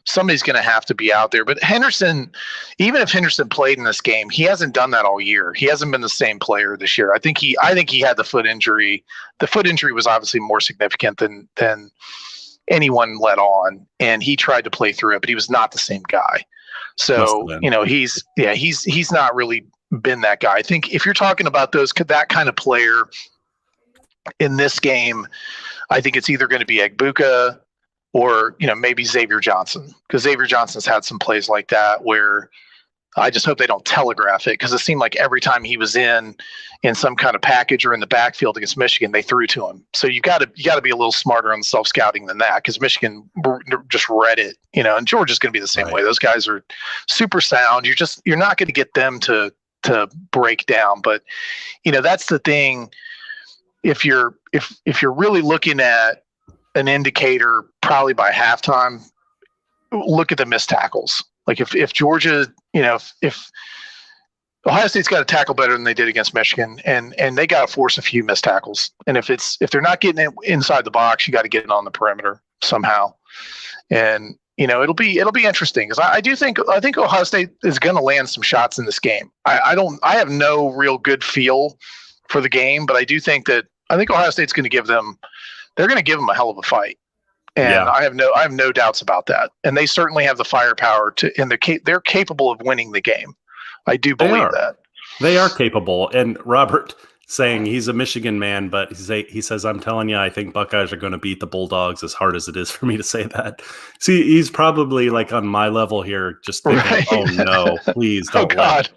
Somebody's going to have to be out there. But Henderson, even if Henderson played in this game, he hasn't done that all year. He hasn't been the same player this year. I think he had the foot injury. The foot injury was obviously more significant than anyone let on, and he tried to play through it, but he was not the same guy. So, he's not really been that guy. I think if you're talking about that kind of player in this game, I think it's either going to be Egbuka or, maybe Xavier Johnson, because Xavier Johnson's had some plays like that where I just hope they don't telegraph it, because it seemed like every time he was in some kind of package or in the backfield against Michigan, they threw to him. So you got to be a little smarter on the self-scouting than that, because Michigan just read it, and Georgia's going to be the same way. Those guys are super sound. You're not going to get them to break down. But, that's the thing. If you're really looking at an indicator, probably by halftime, look at the missed tackles. Like if Georgia, if Ohio State's got to tackle better than they did against Michigan, and they got to force a few missed tackles. And if they're not getting it inside the box, you got to get it on the perimeter somehow. And it'll be interesting, because I think Ohio State is going to land some shots in this game. I have no real good feel for the game, but I think Ohio State's going to give them a hell of a fight. And I have no doubts about that. And they certainly have the firepower and they're capable of winning the game. I do believe that. They are capable. And Robert saying he's a Michigan man, but he says, I'm telling you, I think Buckeyes are going to beat the Bulldogs, as hard as it is for me to say that. See, he's probably like on my level here, just thinking, right? Oh no, please don't. Oh God.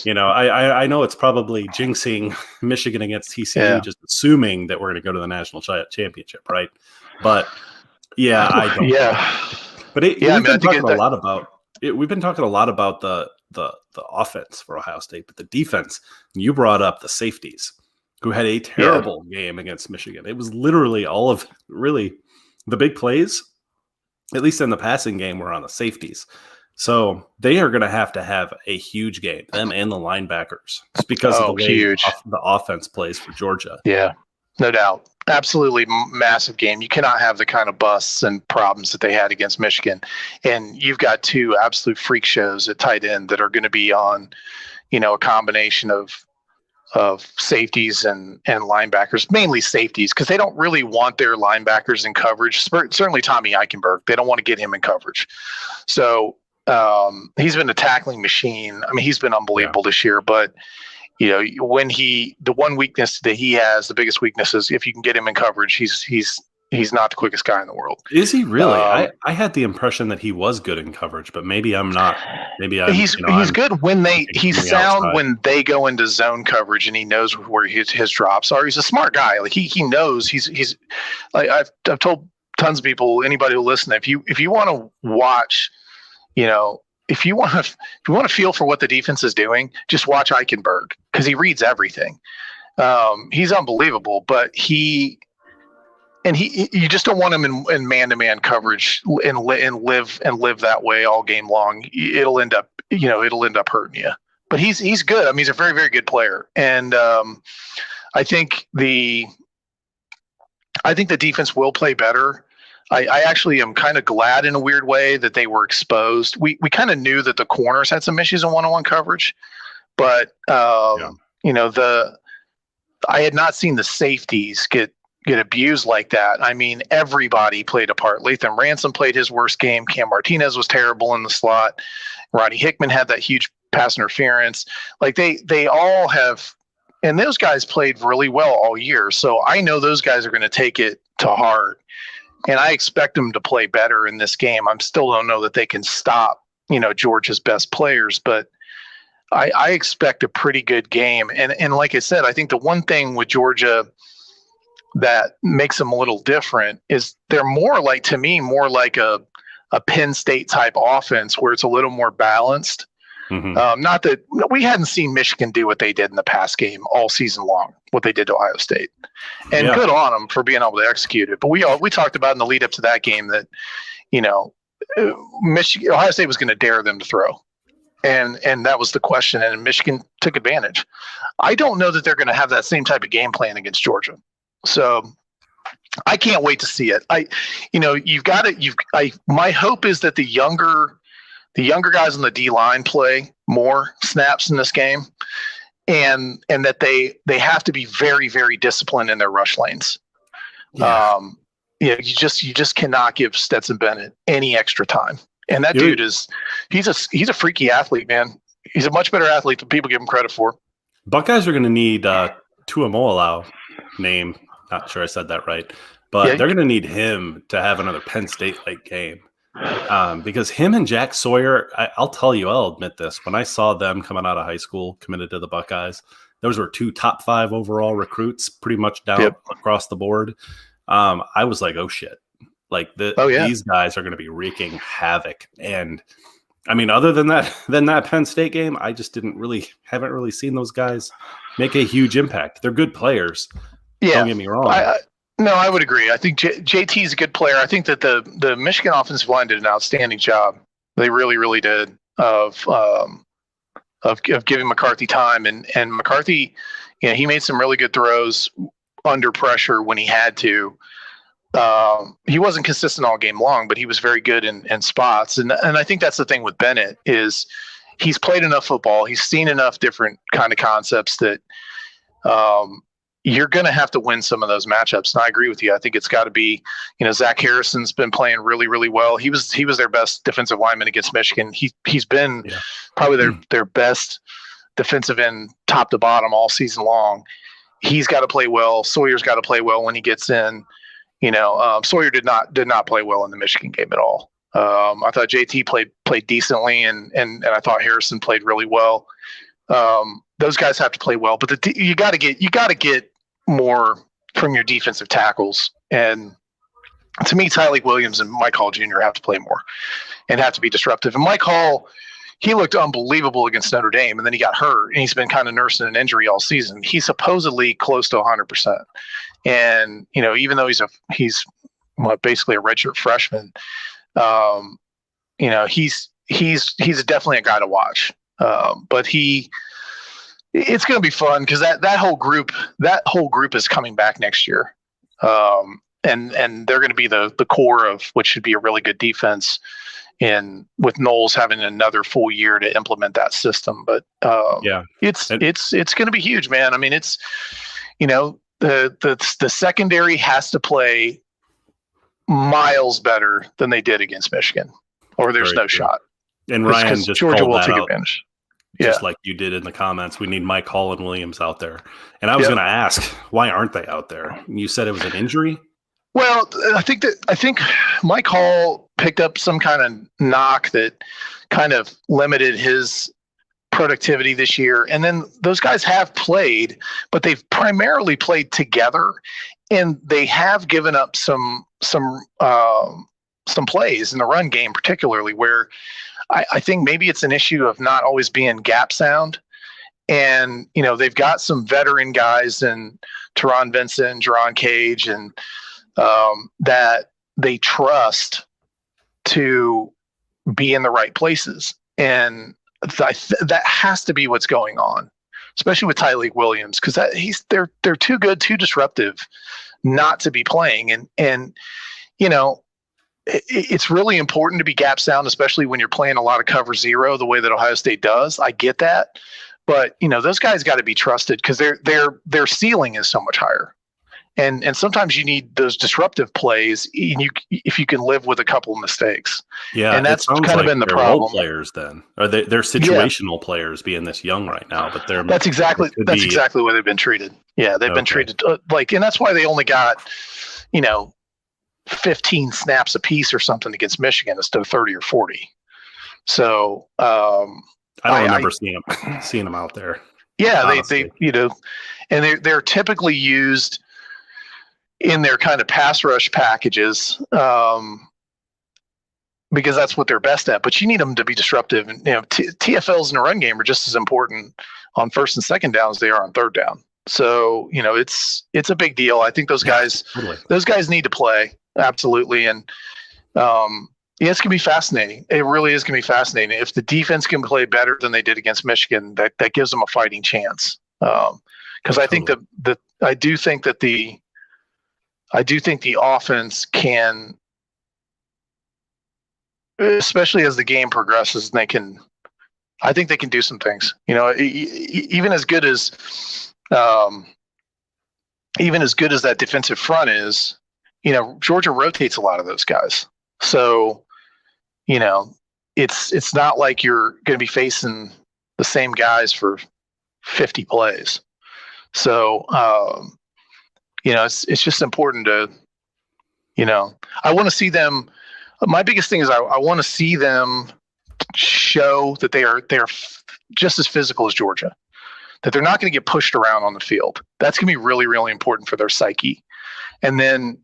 I know it's probably jinxing Michigan against TCU, just assuming that we're going to go to the national championship, right? But I don't. Yeah. But we've been talking a lot about the offense for Ohio State, but the defense. You brought up the safeties, who had a terrible game against Michigan. It was literally all of really the big plays, at least in the passing game, were on the safeties. So they are going to have a huge game, them and the linebackers, just because of the way the offense plays for Georgia. Yeah, no doubt. Absolutely massive game. You cannot have the kind of busts and problems that they had against Michigan. And you've got 2 absolute freak shows at tight end that are going to be on, a combination of safeties and linebackers, mainly safeties, because they don't really want their linebackers in coverage. Certainly Tommy Eichenberg, they don't want to get him in coverage. So he's been a tackling machine. I mean, he's been unbelievable this year, but when the one weakness that he has, the biggest weakness is if you can get him in coverage, he's not the quickest guy in the world. Is he really? I had the impression that he was good in coverage, but maybe I'm not. He's good when he's sound outside. When they go into zone coverage and he knows where his drops are. He's a smart guy. Like he knows he's like I've told tons of people, anybody who listen, if you want to watch, if you want to feel for what the defense is doing, just watch Eichenberg because he reads everything. He's unbelievable, but you just don't want him in man-to-man coverage and live that way all game long. It'll end up hurting you. But he's good. I mean, he's a very, very good player, and I think the defense will play better. I actually am kind of glad in a weird way that they were exposed. We kind of knew that the corners had some issues in one-on-one coverage, but I had not seen the safeties get abused like that. I mean, everybody played a part. Latham Ransom played his worst game. Cam Martinez was terrible in the slot. Rodney Hickman had that huge pass interference. Like they all have, and those guys played really well all year. So I know those guys are going to take it to heart. And I expect them to play better in this game. I still don't know that they can stop, Georgia's best players, but I expect a pretty good game. And like I said, I think the one thing with Georgia that makes them a little different is they're more like a Penn State type offense where it's a little more balanced. Mm-hmm. Not that we hadn't seen Michigan do what they did in the past game all season long, what they did to Ohio State, and good on them for being able to execute it. But we talked about in the lead up to that game that, Ohio State was going to dare them to throw. And that was the question. And Michigan took advantage. I don't know that they're going to have that same type of game plan against Georgia. So I can't wait to see it. My hope is that the younger guys on the D line play more snaps in this game, and that they have to be very, very disciplined in their rush lanes. Yeah. You just cannot give Stetson Bennett any extra time. And that dude he's a freaky athlete, man. He's a much better athlete than people give him credit for. Buckeyes are going to need Tuamoloau name. Not sure I said that right, but they're going to need him to have another Penn State-like game. Because him and Jack Sawyer, I'll admit this. When I saw them coming out of high school, committed to the Buckeyes, those were 2 top 5 overall recruits, pretty much down across the board. I was like, oh shit. Like these guys are going to be wreaking havoc. And I mean, other than that Penn State game, I just haven't really seen those guys make a huge impact. They're good players. Yeah. Don't get me wrong. No, I would agree. I think JT is a good player. I think that the Michigan offensive line did an outstanding job. They really, really did of giving McCarthy time. And McCarthy, he made some really good throws under pressure when he had to. He wasn't consistent all game long, but he was very good in spots. And I think that's the thing with Bennett is he's played enough football. He's seen enough different kind of concepts that you're going to have to win some of those matchups. And I agree with you. I think it's got to be, Zach Harrison's been playing really, really well. He was their best defensive lineman against Michigan. He's been probably their best defensive end top to bottom all season long. He's got to play well. Sawyer's got to play well when he gets in. Sawyer did not play well in the Michigan game at all. I thought JT played decently, and I thought Harrison played really well. Those guys have to play well, but you got to get more from your defensive tackles. And to me, Tyleik Williams and Mike Hall Jr. have to play more and have to be disruptive. And Mike Hall, he looked unbelievable against Notre Dame, and then he got hurt, and he's been kind of nursing an injury all season. He's supposedly close to 100%. And, even though he's basically a redshirt freshman, he's definitely a guy to watch. But it's going to be fun because that whole group is coming back next year. And they're going to be the core of what should be a really good defense, and with Knowles having another full year to implement that system. But it's going to be huge, man. I mean, it's, the secondary has to play miles better than they did against Michigan, or there's no shot. And Ryan just Georgia will take advantage. Just like you did in the comments, we need Mike Hall and Williams out there. And I was going to ask, why aren't they out there? And you said it was an injury? Well, I think Mike Hall picked up some kind of knock that kind of limited his productivity this year. And then those guys have played, but they've primarily played together, and they have given up some plays in the run game, particularly where I think maybe it's an issue of not always being gap sound. And, they've got some veteran guys in Teron Vincent, Jerron Cage, and that they trust to be in the right places. And that has to be what's going on, especially with Tyleek Williams, because they're too good, too disruptive not to be playing. And it's really important to be gap sound, especially when you're playing a lot of cover zero the way that Ohio State does. I get that. But, those guys got to be trusted because their ceiling is so much higher. And sometimes you need those disruptive plays if you can live with a couple of mistakes. Yeah, and that's kind of been the problem. Role players then, or they're situational players being this young right now, but that's exactly what they've been treated. Yeah, they've been treated and that's why they only got 15 snaps a piece or something against Michigan instead of 30 or 40. So I don't remember seeing them out there. Yeah, honestly. they and they're typically used in their kind of pass rush packages because that's what they're best at. But you need them to be disruptive, and TFLs in the run game are just as important on first and second down as they are on third down. So it's a big deal. I think those guys need to play absolutely, and it's gonna be fascinating. It really is gonna be fascinating if the defense can play better than they did against Michigan. That gives them a fighting chance. Because I think I do think the offense can, especially as the game progresses, I think they can do some things. Even as good as that defensive front is, Georgia rotates a lot of those guys. So, it's not like you're going to be facing the same guys for 50 plays. So, it's just important to, I want to see them. My biggest thing is I want to see them show that they're just as physical as Georgia, that they're not going to get pushed around on the field. That's going to be really, really important for their psyche. And then,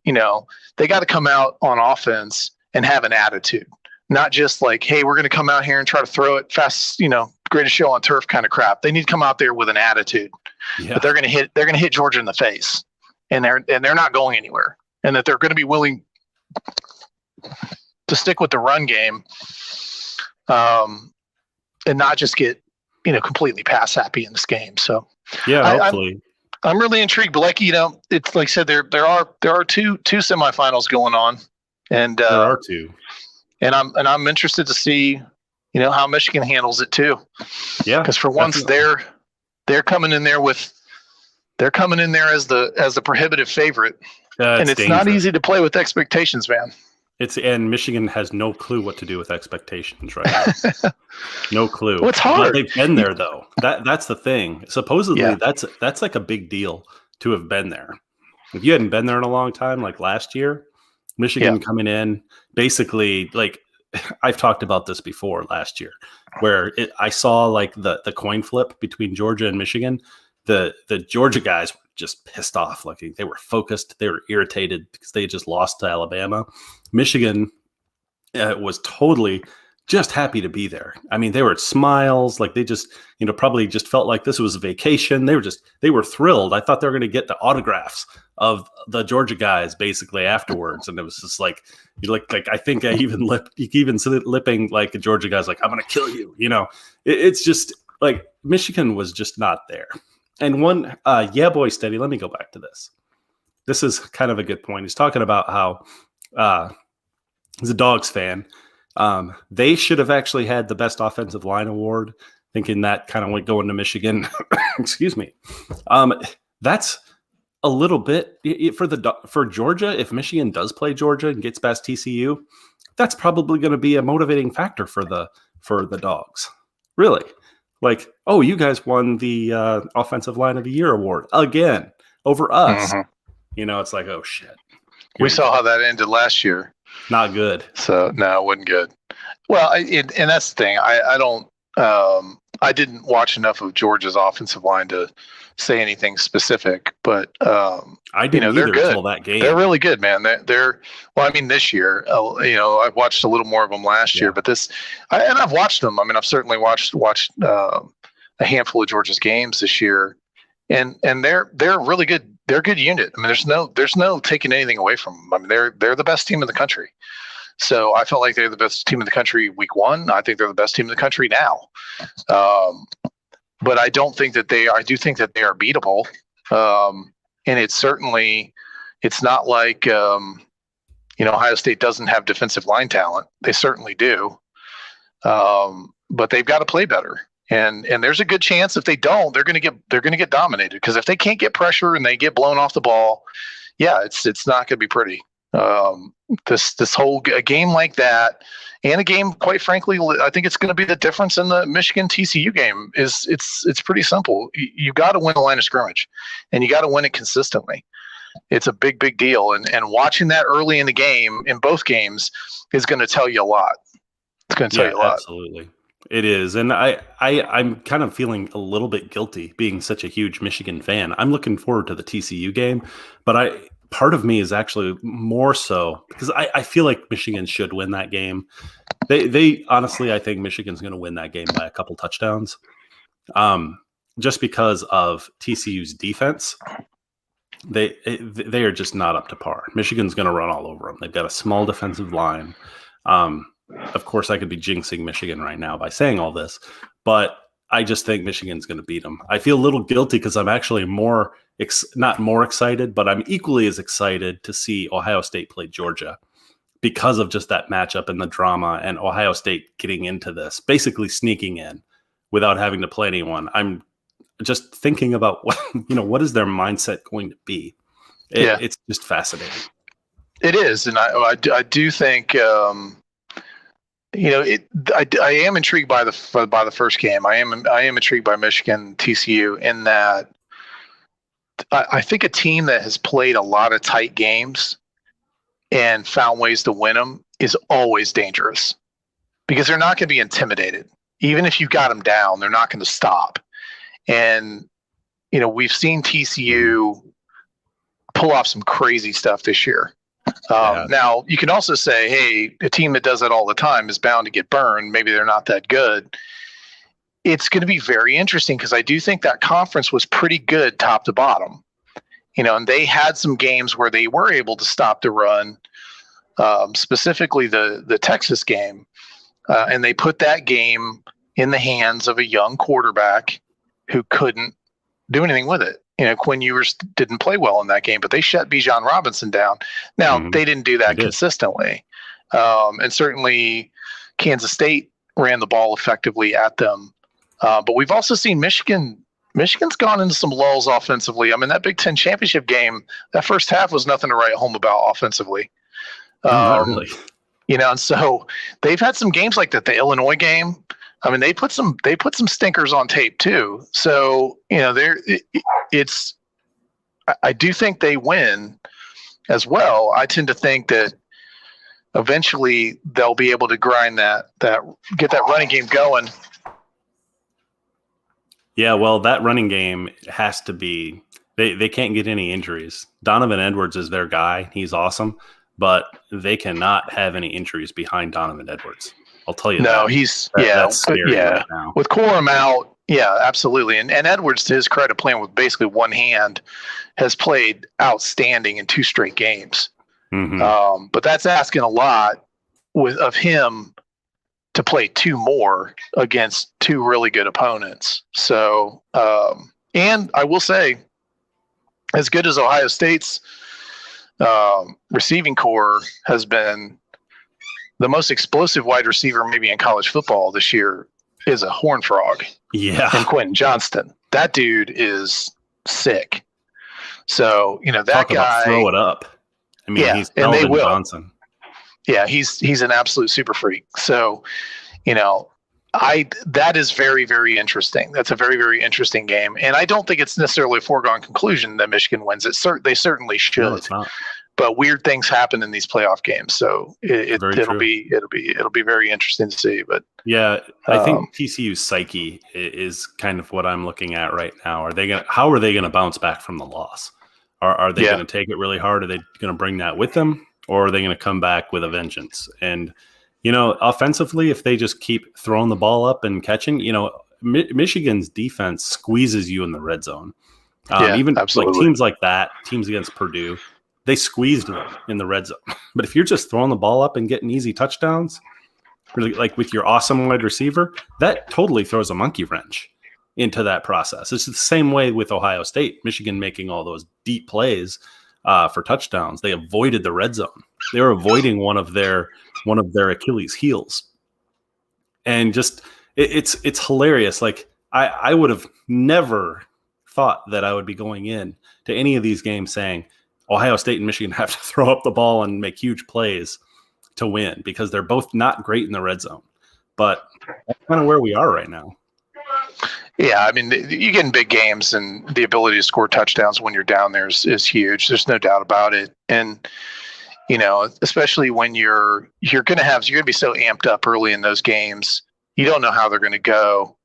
they got to come out on offense and have an attitude, not just like, hey, we're going to come out here and try to throw it fast, greatest show on turf kind of crap. They need to come out there with an attitude that they're going to hit Georgia in the face. And they're not going anywhere, and that they're going to be willing to stick with the run game, and not just get completely pass happy in this game. So hopefully I'm really intrigued. But it's like I said, there are two semifinals going on, and there are two, and I'm interested to see how Michigan handles it too. Yeah, because for once they're coming in there as the prohibitive favorite, and it's dangerous. Not easy to play with expectations, man. And Michigan has no clue what to do with expectations right now. No clue. Well, it's hard. But they've been there though. That's the thing. Supposedly, that's like a big deal to have been there. If you hadn't been there in a long time, like last year, Michigan coming in, basically, like I've talked about this before last year, where I saw like the coin flip between Georgia and Michigan. The Georgia guys were just pissed off. Like they were focused. They were irritated because they just lost to Alabama. Michigan was totally just happy to be there. I mean, they were at smiles. Like they just, probably just felt like this was a vacation. They were thrilled. I thought they were going to get the autographs of the Georgia guys basically afterwards. And it was just like, I think I even lipping like a Georgia guy's like, I'm going to kill you. It's just like Michigan was just not there. And one, boy, steady. Let me go back to this. This is kind of a good point. He's talking about how he's a Dogs fan. They should have actually had the best offensive line award, thinking that kind of went going to Michigan. Excuse me. That's a little bit for Georgia. If Michigan does play Georgia and gets past TCU, that's probably going to be a motivating factor for the Dogs. Really. Like, oh, you guys won the Offensive Line of the Year award again over us. Mm-hmm. It's like, oh, shit. We saw how that ended last year. Not good. So, no, it wasn't good. Well, and that's the thing. I didn't watch enough of Georgia's offensive line to say anything specific, but I didn't they're either good. until that game. They're really good, man. They're well. I mean, this year, I've watched a little more of them last year, but and I've watched them. I mean, I've certainly watched a handful of Georgia's games this year, and they're really good. They're a good unit. I mean, there's no taking anything away from them. I mean, they're the best team in the country. So I felt like they're the best team in the country week one. I think they're the best team in the country now. But I don't think that I do think that they are beatable. And it's not like, Ohio State doesn't have defensive line talent. They certainly do. But they've got to play better. And there's a good chance if they don't, they're going to get dominated, because if they can't get pressure and they get blown off the ball, it's not going to be pretty. This whole game like that, and a game, quite frankly, I think it's going to be the difference in the Michigan TCU game. It's pretty simple. You got to win the line of scrimmage, and you got to win it consistently. It's a big deal, and watching that early in the game in both games is going to tell you a lot. It's going to tell you a lot. Absolutely. It is. And I'm kind of feeling a little bit guilty being such a huge Michigan fan. I'm looking forward to the TCU game, but part of me is actually more so because I feel like Michigan should win that game. They honestly, I think Michigan's going to win that game by a couple touchdowns, just because of TCU's defense. They are just not up to par. Michigan's going to run all over them. They've got a small defensive line. Of course, I could be jinxing Michigan right now by saying all this, but I just think Michigan's going to beat them. I feel a little guilty because I'm actually not more excited, but I'm equally as excited to see Ohio State play Georgia because of just that matchup and the drama, and Ohio State getting into this, basically sneaking in without having to play anyone. I'm just thinking about what is their mindset going to be. It's just fascinating. It is, and I do think. I am intrigued by the first game. I am intrigued by Michigan TCU in that I think a team that has played a lot of tight games and found ways to win them is always dangerous, because they're not going to be intimidated. Even if you got them down, they're not going to stop. And we've seen TCU pull off some crazy stuff this year. Now, you can also say, hey, a team that does that all the time is bound to get burned. Maybe they're not that good. It's going to be very interesting, because I do think that conference was pretty good top to bottom. And they had some games where they were able to stop the run, specifically the Texas game. And they put that game in the hands of a young quarterback who couldn't do anything with it. Quinn Ewers didn't play well in that game, but they shut Bijan Robinson down. Now, they didn't do that consistently. And certainly Kansas State ran the ball effectively at them. But we've also seen Michigan's gone into some lulls offensively. I mean, that Big Ten championship game, that first half was nothing to write home about offensively. Not really. And so they've had some games like that. The Illinois game, I mean, they put some stinkers on tape too. So, I do think they win as well. I tend to think that eventually they'll be able to grind get that running game going. Yeah, well, that running game has to be, they can't get any injuries. Donovan Edwards is their guy. He's awesome, but they cannot have any injuries behind Donovan Edwards. I'll tell you that. No, that's scary right now. With Corum out, yeah, absolutely. And Edwards, to his credit, playing with basically one hand, has played outstanding in 2 straight games. Mm-hmm. But that's asking a lot of him to play 2 more against 2 really good opponents. So, and I will say, as good as Ohio State's receiving core has been, the most explosive wide receiver maybe in college football this year is a horned frog. Yeah. And Quentin Johnston. That dude is sick. So, that Talk guy. About throw it up. I mean, he's Melvin Johnson. Yeah, he's an absolute super freak. So, that is very, very interesting. That's a very, very interesting game. And I don't think it's necessarily a foregone conclusion that Michigan wins. They certainly should. No, it's not. but weird things happen in these playoff games. So it'll true. be very interesting to see. But yeah, I think TCU's psyche is kind of what I'm looking at right now. How are they gonna bounce back from the loss? Are they gonna take it really hard? Are they gonna bring that with them, or are they gonna come back with a vengeance? And offensively, if they just keep throwing the ball up and catching, Michigan's defense squeezes you in the red zone. Even absolutely. Like teams like that, teams against Purdue, they squeezed them in the red zone. But if you're just throwing the ball up and getting easy touchdowns, really, like with your awesome wide receiver, that totally throws a monkey wrench into that process. It's the same way with Ohio State. Michigan making all those deep plays for touchdowns. They avoided the red zone. They were avoiding one of their Achilles heels. And just it's hilarious. Like I would have never thought that I would be going in to any of these games saying Ohio State and Michigan have to throw up the ball and make huge plays to win, because they're both not great in the red zone. But that's kind of where we are right now. Yeah, I mean, you get in big games, and the ability to score touchdowns when you're down there is huge. There's no doubt about it. And especially when you're going to be so amped up early in those games, you don't know how they're going to go.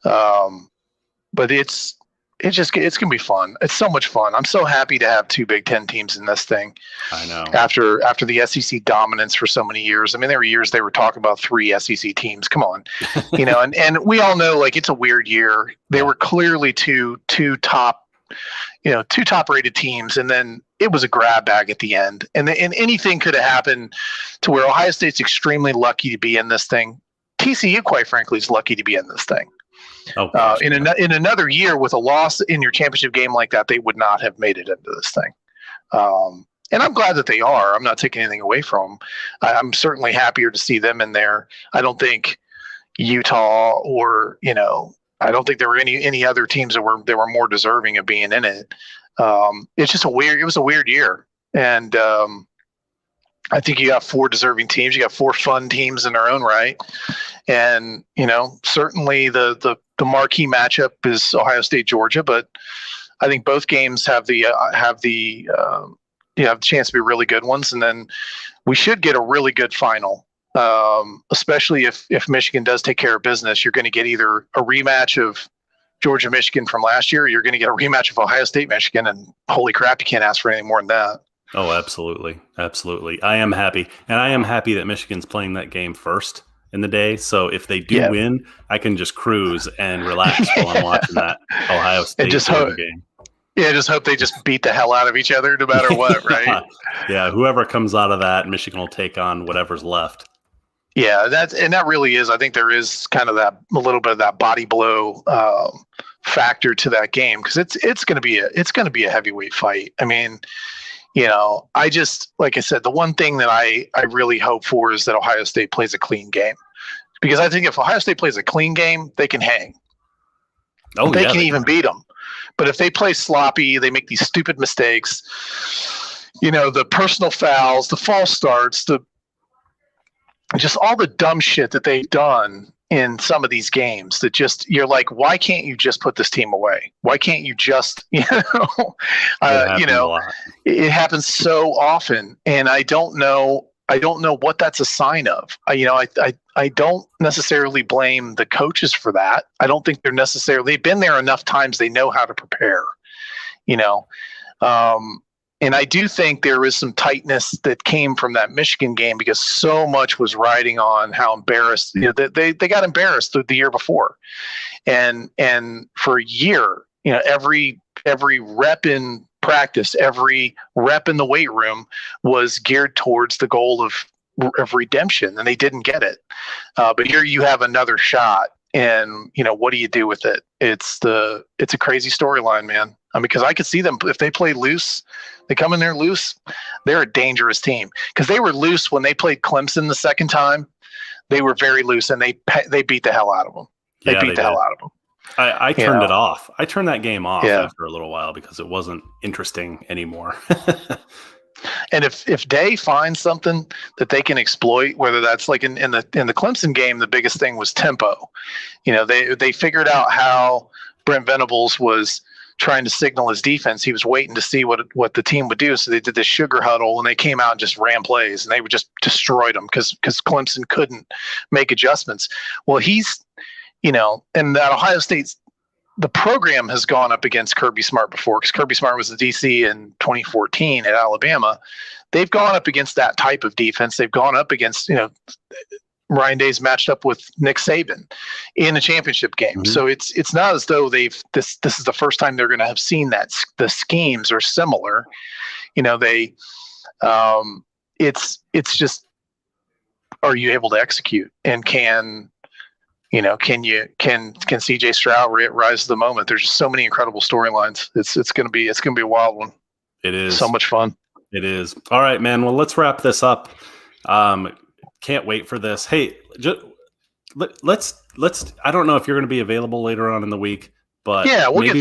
But it's going to be fun. It's so much fun. I'm so happy to have two Big Ten teams in this thing. I know. After the SEC dominance for so many years. I mean, there were years they were talking about 3 SEC teams. Come on, and we all know, like, it's a weird year. They were clearly two top rated teams, and then it was a grab bag at the end. And anything could have happened to where Ohio State's extremely lucky to be in this thing. TCU, quite frankly, is lucky to be in this thing. In another year with a loss in your championship game like that, they would not have made it into this thing. And I'm glad that they are. I'm not taking anything away from them. I'm certainly happier to see them in there. I don't think Utah or, I don't think there were any other teams that were more deserving of being in it. It's just it was a weird year. And I think you got 4 deserving teams. You got 4 fun teams in their own right. And, certainly the marquee matchup is Ohio State, Georgia, but I think both games have the chance to be really good ones. And then we should get a really good final, especially if Michigan does take care of business. You're going to get either a rematch of Georgia, Michigan from last year, or you're going to get a rematch of Ohio State, Michigan. And holy crap, you can't ask for anything more than that. Oh, absolutely. Absolutely. I am happy. And I am happy that Michigan's playing that game first in the day. So if they do win, I can just cruise and relax while I'm watching that Ohio State game. Yeah, just hope they just beat the hell out of each other no matter what, right? Yeah, whoever comes out of that, Michigan will take on whatever's left. Yeah, that really is. I think there is kind of a little bit of that body blow factor to that game, because it's going to be a heavyweight fight. I mean, I just, like I said, the one thing that I really hope for is that Ohio State plays a clean game, because I think if Ohio State plays a clean game, they can hang. They can even beat them. But if they play sloppy, they make these stupid mistakes, the personal fouls, the false starts, just all the dumb shit that they've done in some of these games that just, you're like, why can't you just put this team away? Why can't you just, it happens so often. And I don't know what that's a sign of. I don't necessarily blame the coaches for that. I don't think they've been there enough times. They know how to prepare, and I do think there is some tightness that came from that Michigan game, because so much was riding on how embarrassed they got embarrassed the year before, and for a year, every rep in practice, every rep in the weight room was geared towards the goal of redemption, and they didn't get it. But here you have another shot, and what do you do with it? It's a crazy storyline, man. I mean, because I could see them, if they play loose, they come in there loose, they're a dangerous team, because they were loose when they played Clemson the second time. They were very loose, and they beat the hell out of them. They beat the hell out of them. I turned it off. I turned that game off after a little while, because it wasn't interesting anymore. And if Day finds something that they can exploit, whether that's like in the Clemson game, the biggest thing was tempo. They figured out how Brent Venables was trying to signal his defense. He was waiting to see what the team would do. So they did this sugar huddle, and they came out and just ran plays, and they would just destroyed them because Clemson couldn't make adjustments. Well, he's, and that Ohio State's, the program has gone up against Kirby Smart before, because Kirby Smart was the DC in 2014 at Alabama. They've gone up against that type of defense. They've gone up against, Ryan Day's matched up with Nick Saban in a championship game. Mm-hmm. So it's not as though this is the first time they're going to have seen that the schemes are similar. It's just, are you able to execute, and can CJ Stroud rise to the moment? There's just so many incredible storylines. It's going to be a wild one. It is so much fun. It is. All right, man. Well, let's wrap this up. Can't wait for this. Hey, let's. I don't know if you're going to be available later on in the week, but yeah, we'll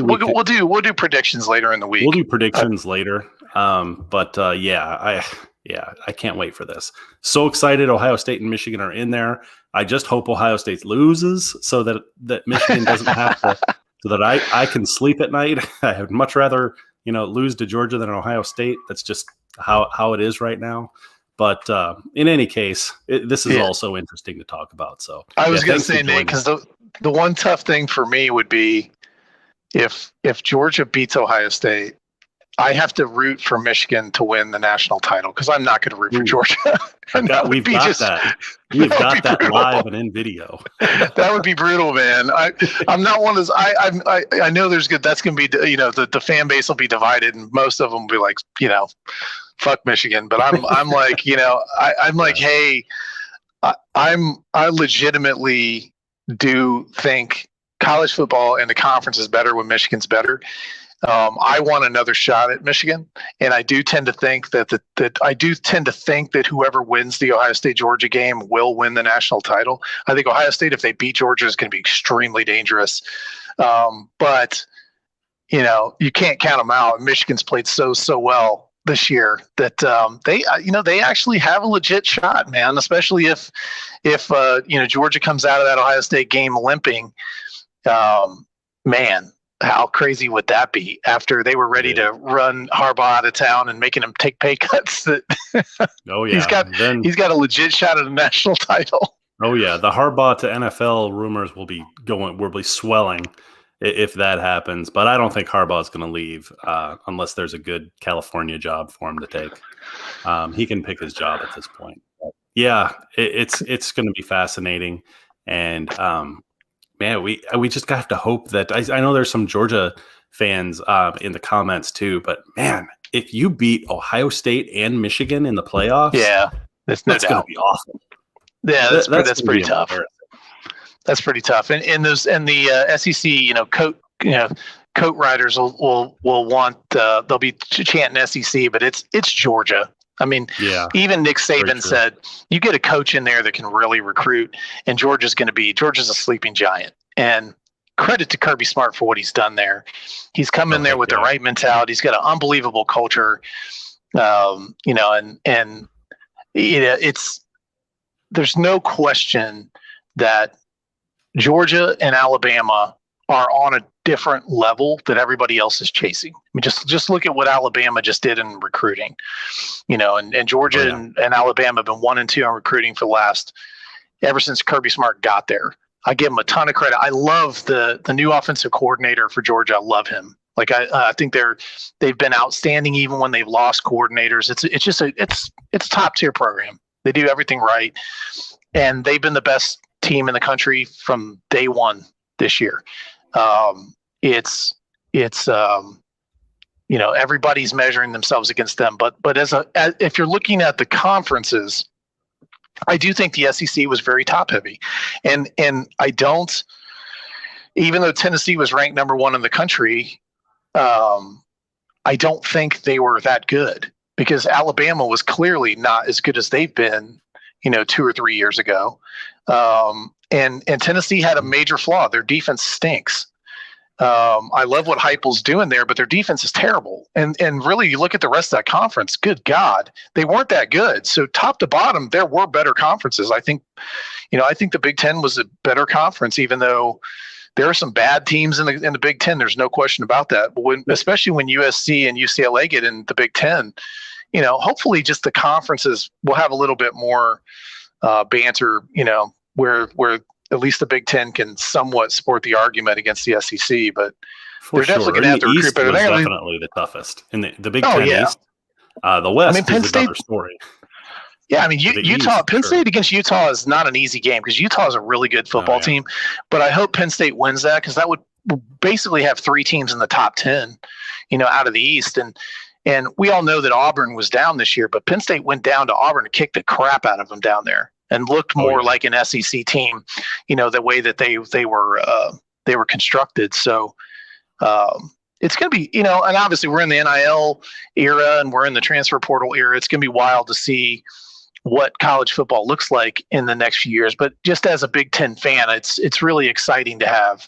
do predictions later in the week. We'll do predictions later. I can't wait for this. So excited! Ohio State and Michigan are in there. I just hope Ohio State loses so that Michigan doesn't have to, so that I can sleep at night. I would much rather lose to Georgia than Ohio State. That's just how it is right now. But in any case, this is also interesting to talk about. So I was going to say, Nate, because the one tough thing for me would be if Georgia beats Ohio State, I have to root for Michigan to win the national title, because I'm not going to root for Georgia. We've got that live and in video. That would be brutal, man. I'm not one of those. I know there's good. That's going to be, the fan base will be divided, and most of them will be like, fuck Michigan. But I'm like, I'm like, hey, I legitimately do think college football and the conference is better when Michigan's better. I want another shot at Michigan, and I do tend to think that whoever wins the Ohio State Georgia game will win the national title. I think Ohio State, if they beat Georgia, is going to be extremely dangerous. But you can't count them out. Michigan's played so well this year that they actually have a legit shot, man. Especially if Georgia comes out of that Ohio State game limping, man. How crazy would that be after they were ready to run Harbaugh out of town and making him take pay cuts? Oh yeah, he's got a legit shot at a national title. Oh yeah, the Harbaugh to NFL rumors will be swelling if that happens. But I don't think Harbaugh is going to leave unless there's a good California job for him to take. He can pick his job at this point. But yeah, it's going to be fascinating, and man, we just have to hope that I know there's some Georgia fans in the comments too, but man, if you beat Ohio State and Michigan in the playoffs, that's going to be awesome. Yeah, that's pretty tough. That's pretty tough. And the SEC, coat riders will want they'll be chanting SEC, but it's Georgia. I mean, even Nick Saban said, you get a coach in there that can really recruit, and Georgia's a sleeping giant. And credit to Kirby Smart for what he's done there. He's come in there with the right mentality. He's got an unbelievable culture. There's no question that Georgia and Alabama are on a different level that everybody else is chasing. I mean, just look at what Alabama just did in recruiting, and Georgia and Alabama have been 1 and 2 on recruiting for ever since Kirby Smart got there. I give him a ton of credit. I love the new offensive coordinator for Georgia. I love him. Like I think they've been outstanding even when they've lost coordinators. It's a top tier program. They do everything right, and they've been the best team in the country from day one this year. Everybody's measuring themselves against them, but if you're looking at the conferences, I do think the SEC was very top heavy, and I don't, even though Tennessee was ranked number 1 in the country, I don't think they were that good, because Alabama was clearly not as good as they've been, 2 or 3 years ago. And Tennessee had a major flaw. Their defense stinks. I love what Heupel's doing there, but their defense is terrible. And really, you look at the rest of that conference, good God, they weren't that good. So top to bottom, there were better conferences. I think the Big Ten was a better conference, even though there are some bad teams in the Big Ten. There's no question about that. But especially when USC and UCLA get in the Big Ten, hopefully just the conferences will have a little bit more banter. Where at least the Big Ten can somewhat support the argument against the SEC. But they're definitely going to have to recruit better. They're definitely the toughest in the Big Ten East. The West Penn is State, another story. Yeah, Penn State against Utah is not an easy game because Utah is a really good football team. But I hope Penn State wins that because that would basically have 3 teams in the top 10, out of the East. And we all know that Auburn was down this year, but Penn State went down to Auburn and kicked the crap out of them down there and looked more like an SEC team, the way that they were constructed. So it's going to be, and obviously we're in the NIL era and we're in the transfer portal era. It's going to be wild to see what college football looks like in the next few years. But just as a Big Ten fan, it's really exciting to have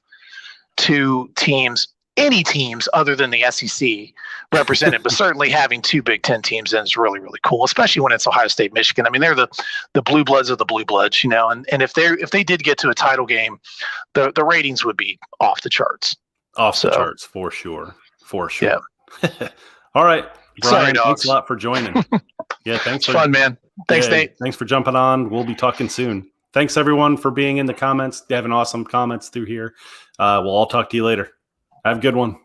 2 teams, any teams other than the SEC represented, but certainly having 2 Big Ten teams in is really, really cool, especially when it's Ohio State, Michigan. I mean, they're the blue bloods of the blue bloods, and if they did get to a title game, the ratings would be off the charts. Off the charts, for sure. Yeah. All right. Brian, sorry, thanks a lot for joining. Yeah, thanks. It's fun, man. Thanks, Nate. Thanks for jumping on. We'll be talking soon. Thanks, everyone, for being in the comments. Having awesome comments through here. We'll all talk to you later. Have a good one.